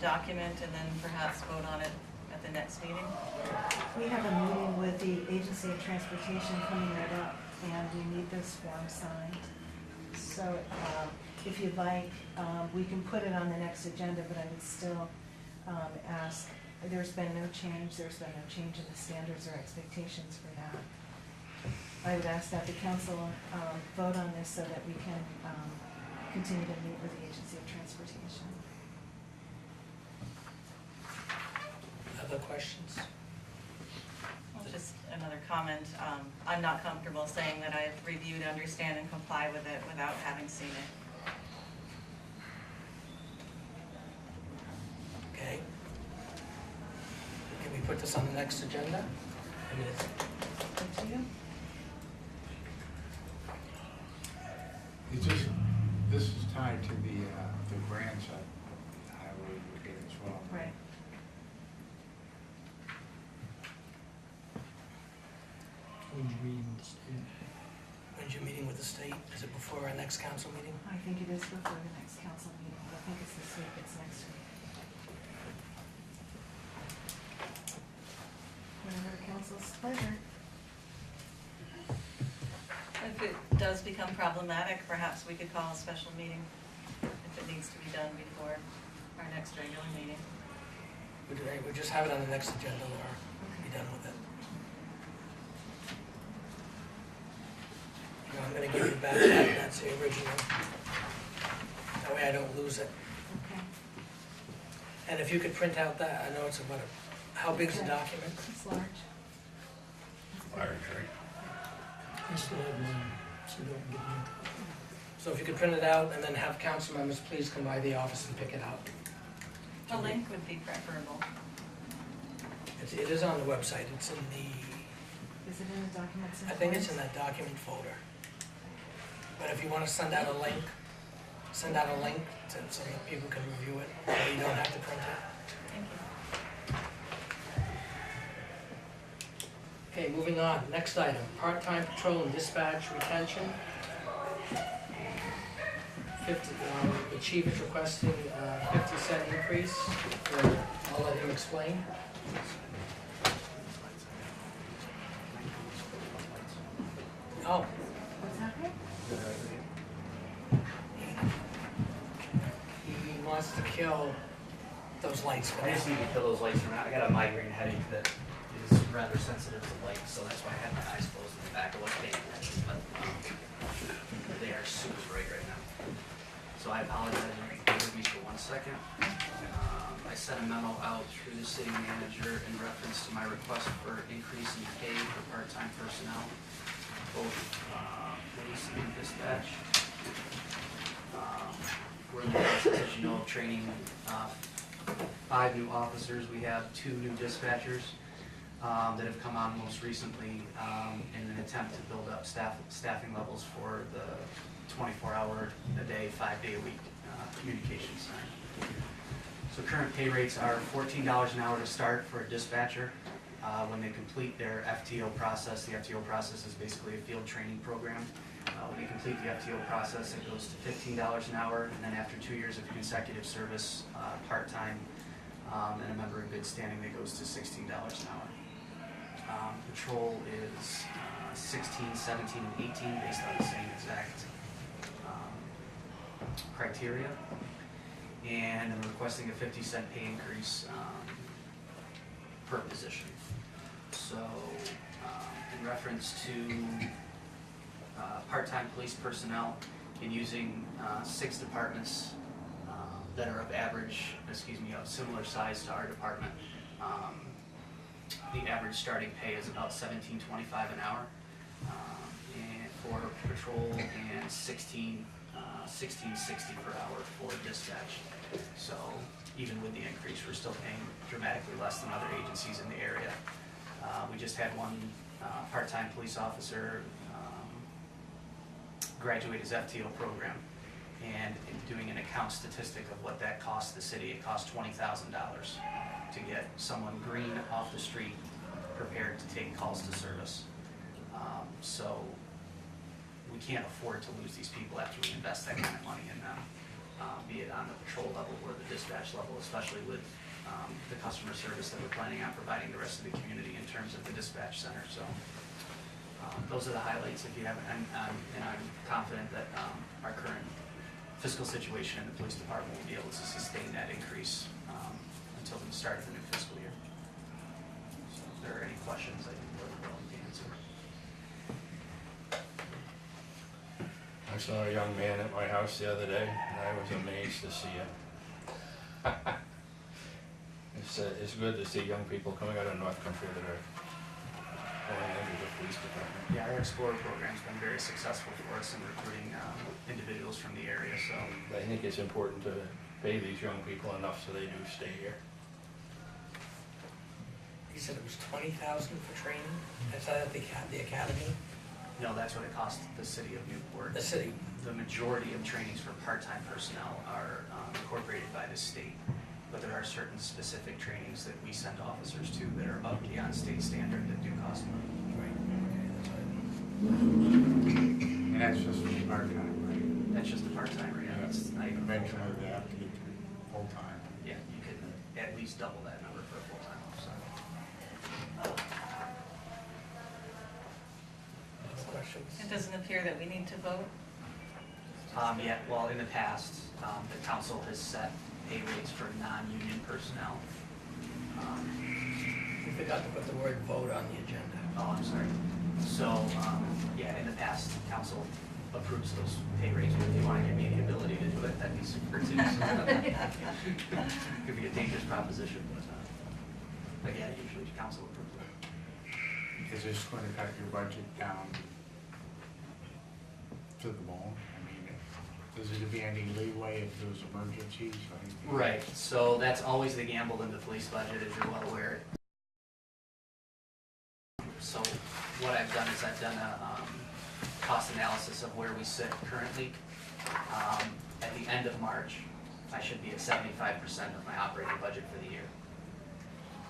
document and then perhaps vote on it at the next meeting? We have a meeting with the Agency of Transportation coming right up, and we need this form signed. So if you'd like, we can put it on the next agenda, but I would still ask, there's been no change in the standards or expectations for that. I would ask that the council vote on this so that we can continue to meet with the Agency of Transportation. Other questions? Well, just another comment. I'm not comfortable saying that I've reviewed, understand, and comply with it without having seen it. Okay. Can we put this on the next agenda? I mean, Up to you. It's just, this is tied to the grants that highway would get as well. Right. When's your meeting with the state? when's your meeting with the state? Is it before our next council meeting? I think it is before the next council meeting. I think it's this week, it's next week. Whatever the council's pleasure. If it does become problematic, perhaps we could call a special meeting if it needs to be done before our next regular meeting. We'll just have it on the next agenda, Laura. Be done with it. You know, I'm gonna give you back that, that's the original. That way I don't lose it. Okay. And if you could print out that, I know it's about how big's the Okay. document? It's large. Large, right? I still have mine, so don't give me a copy. So if you could print it out and then have council members please come by the office and pick it out. A link would be preferable. It is on the website, it's in the, Is it in the documents? I think it's in that document folder. But if you wanna send out a link so that people can review it, so you don't have to print it. Thank you. Okay, moving on, next item, part-time patrol and dispatch retention. The chief is requesting a 50-cent increase, I'll let him explain. Oh, What's happening? he wants to kill those lights for I now. just need to kill those lights from now. I got a migraine headache that is rather sensitive to light, so that's why I had my eyes closed in the back. I wasn't paying attention, but they are super bright right now. So I apologize, you can bear with me for 1 second. I sent a memo out through the city manager in reference to my request for increase in pay for part-time personnel, both police and dispatch. We're in the process, as you know, of training 5 new officers. We have 2 new dispatchers that have come on most recently in an attempt to build up staffing levels for the 24-hour a day, 5-day-a-week communications center. So current pay rates are $14 an hour to start for a dispatcher. When they complete their FTO process, the FTO process is basically a field training program. When they complete the FTO process, it goes to $15 an hour, and then after 2 years of consecutive service, part-time, and a member in good standing, that goes to $16 an hour. Patrol is 16, 17, and 18 based on the same exact criteria. And I'm requesting a 50-cent pay increase per position. So, in reference to part-time police personnel, in using 6 departments that are of similar size to our department, the average starting pay is about $17.25 an hour, and for patrol, and $16.60 per hour for dispatch. So even with the increase, we're still paying dramatically less than other agencies in the area. We just had one part-time police officer graduate his FTO program, and in doing an account statistic of what that costs the city, it costs $20,000 to get someone green off the street prepared to take calls to service. So we can't afford to lose these people after we invest that kind of money in them, be it on the patrol level or the dispatch level, especially with the customer service that we're planning on providing the rest of the community in terms of the dispatch center. So those are the highlights. If you haven't, and I'm confident that our current fiscal situation in the police department will be able to sustain that increase until the start of the new fiscal year. So if there are any questions, I'd be more than willing to answer. I saw a young man at my house the other day, and I was amazed to see it. It's good to see young people coming out of North Country that are going into the police department. Yeah, our Explorer program's been very successful for us in recruiting individuals from the area. So I think it's important to pay these young people enough so they do stay here. You said it was $20,000 for training? Is that at the academy? no, that's what it costs the city of Newport. The city. The majority of trainings for part-time personnel are incorporated by the state, but there are certain specific trainings that we send officers to that are above beyond state standard that do cost money. Right, okay, that's And that's just for part-time, right? That's just a part-timer, yeah, that's not even Eventually full-time. they have to get to full-time. Yeah, you could at least double that number for a full-time officer. questions? It doesn't appear that we need to vote. Yeah, well, in the past, the council has set pay rates for non-union personnel. You forgot to put the word vote on the agenda. Oh, I'm sorry. So, yeah, in the past, council approves those pay rates, but if you want to give me the ability to do it, that'd be super too. Could be a dangerous proposition, but yeah, usually council approves it. Is this going to cut your budget down to the bone? I mean, does there be any leeway if there's emergencies or anything? Right, so that's always the gamble in the police budget, as you're well aware. So what I've done is I've done a cost analysis of where we sit currently. At the end of March, I should be at 75% of my operating budget for the year.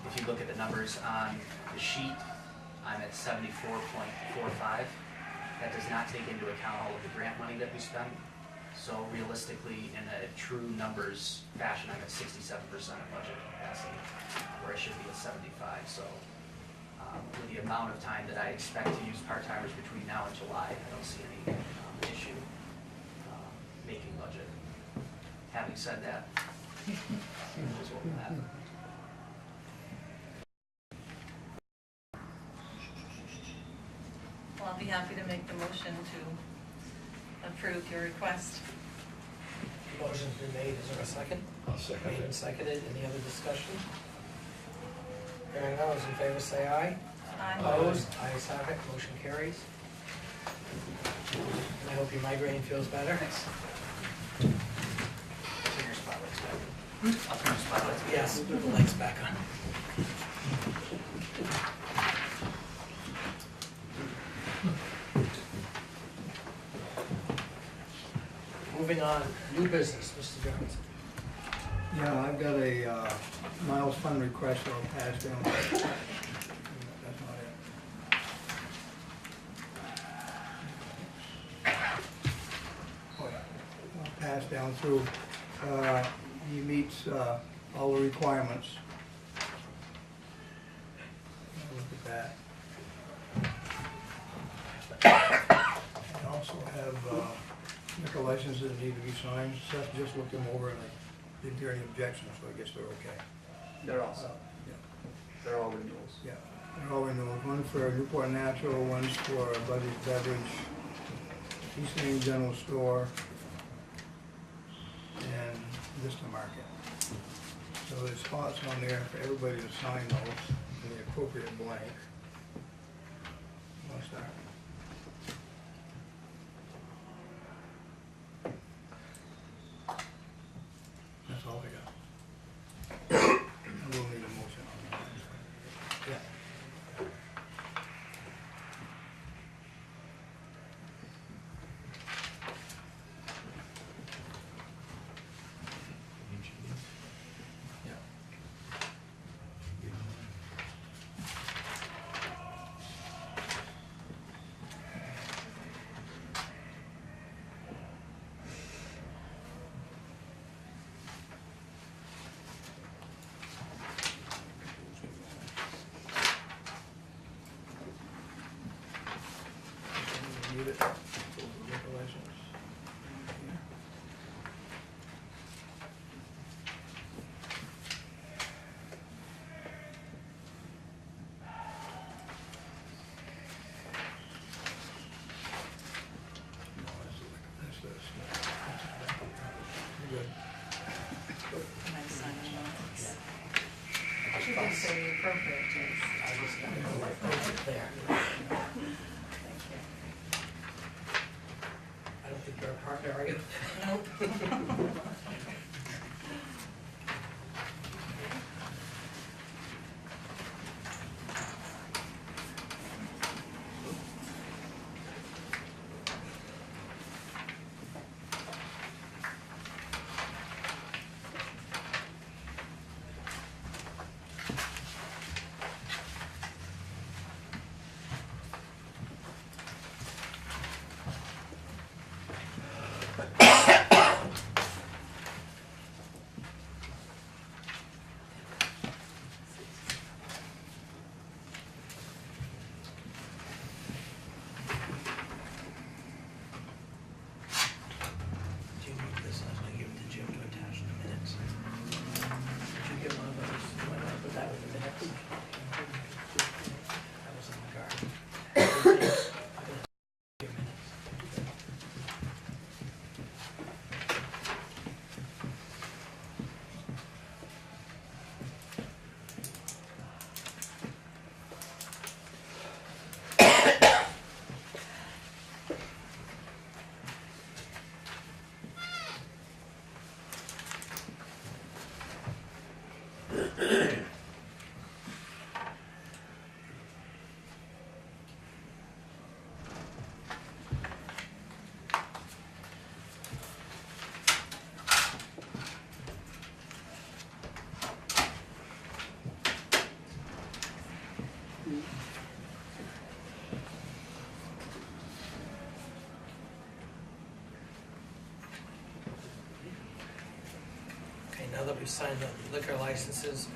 If you look at the numbers on the sheet, I'm at 74.45. That does not take into account all of the grant money that we spend. So realistically, in a true numbers fashion, I'm at 67% of budget capacity, where I should be at 75. So with the amount of time that I expect to use part-timers between now and July, I don't see any issue making budget. Having said that, here's what will happen. Well, I'll be happy to make the motion to approve your request. Motion's been made, is there a second? I'll second Made and it. seconded, any other discussion? Hearing none, those in favor say aye. Aye. Opposed? Ayes have it, motion carries. And I hope your migraine feels better. I'll turn the spotlights. Yes, put the lights back on. Moving on, new business, Mr. Jones. Yeah, I've got a Miles Fund request that I'll pass down. That's not it. Oh, yeah. I'll pass down through. He meets all the requirements. Look at that. I also have liquor licenses that need to be signed. Seth just looked them over and I didn't hear any objections, so I guess they're okay. They're all set. Yeah. They're all renewals. Yeah, they're all renewals. One for Newport Natural, one's for Buddy's Beverage, East Main General Store, and Vista Market. So there's spots on there for everybody to sign those in the appropriate blank. I'll start. That's all I got. I will need a motion on that. Yeah. Need it. Liquor license. That's this. You're good. Nice signing notes. You can say the appropriate, James. I just got it right there. Thank you. I don't think you're a partner, are you? Nope. Do you need this? I was gonna give it to Jim to attach in the minutes. Did you get one of those? You might want to put that in the minutes. That was in the garden. Your minutes. Okay, now that we've signed the liquor licenses,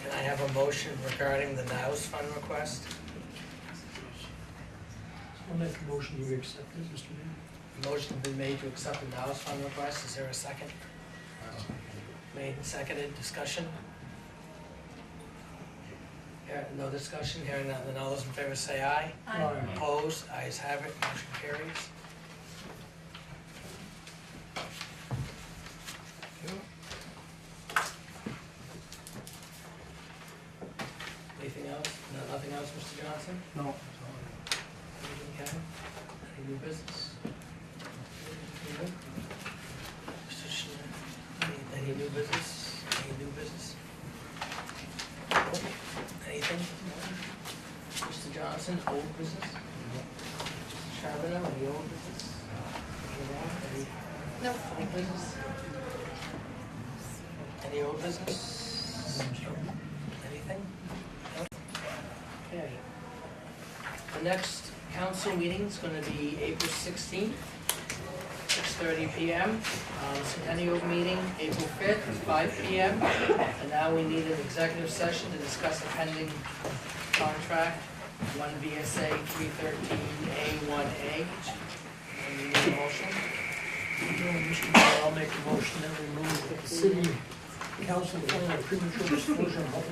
can I have a motion regarding the NOWS fund request? I'll make a motion to accept it, Mr. Mayor. A motion has been made to accept the NOWS fund request. Is there a second? Made and seconded. Discussion? No discussion. Hearing none. Then all those in favor say aye. Aye. Opposed? Ayes have it. Motion carries. Anything else? No, nothing else, Mr. Johnson? No, that's all I Anything, Kevin? Any new business? Any new? Mr. Schneider? Any Charbonneau, any old business? Any new business? Any old business? Anything? No? Okay. The next council meeting is gonna be April 16th, 6:30 PM. Centennial meeting, April 5th, 5 PM. And now we need an executive session to discuss a pending contract, 1 VSA 313A1A. And we need a motion. Mr. Mayor, I'll make a motion that we move that the city council plan a premature disclosure of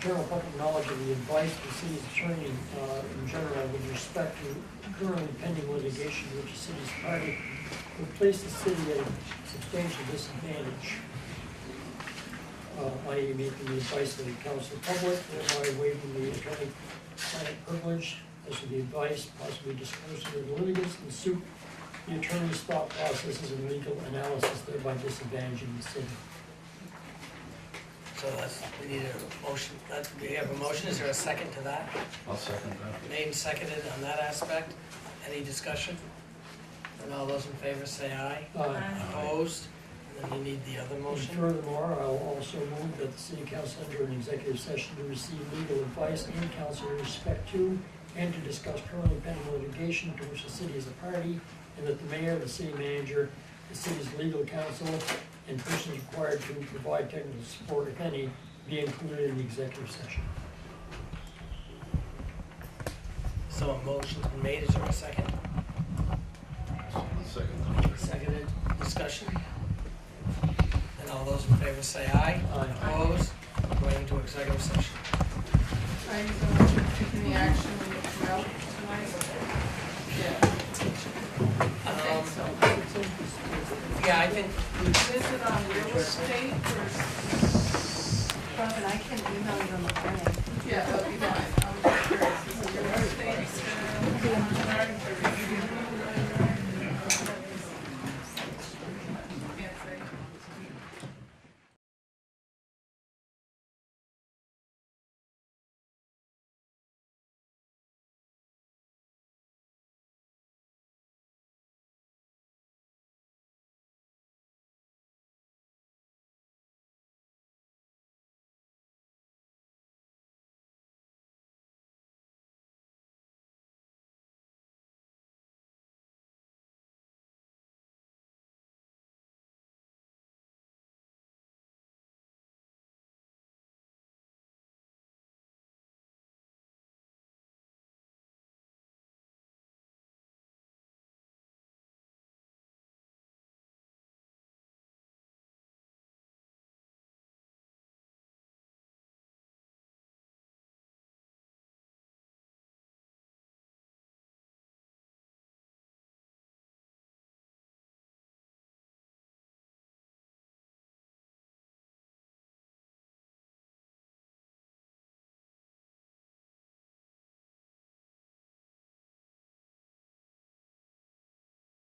general public knowledge of the advice of the city's attorney in general with respect to currently pending litigation which the city's party would place the city at a substantial disadvantage, i.e. making the advice of the council public, thereby waiving the attorney-client privilege as to the advice possibly disclosed to the litigants in the suit, the attorney's thought processes and legal analysis, thereby disadvantaging the city. So we need a motion. We have a motion. Is there a second to that? I'll second that. Made and seconded on that aspect. Any discussion? And all those in favor say aye. Opposed? And then you need the other And motion. furthermore, I'll also move that the city council enter an executive session to receive legal advice and counsel with respect to and to discuss currently pending litigation to which the city is a party, and that the mayor, the city manager, the city's legal counsel, and persons required to provide technical support, if any, be included in the executive session. So a motion's been made. Is there a second? Second. Seconded. Discussion? And all those in favor say aye. Aye. Opposed? Going into executive session. Are you taking the action when you come out tonight? Yeah. Yeah, I think Is it on real estate or? Robin, I can email you in the morning. Yeah, that'd be fine. I'm curious. Is it real estate?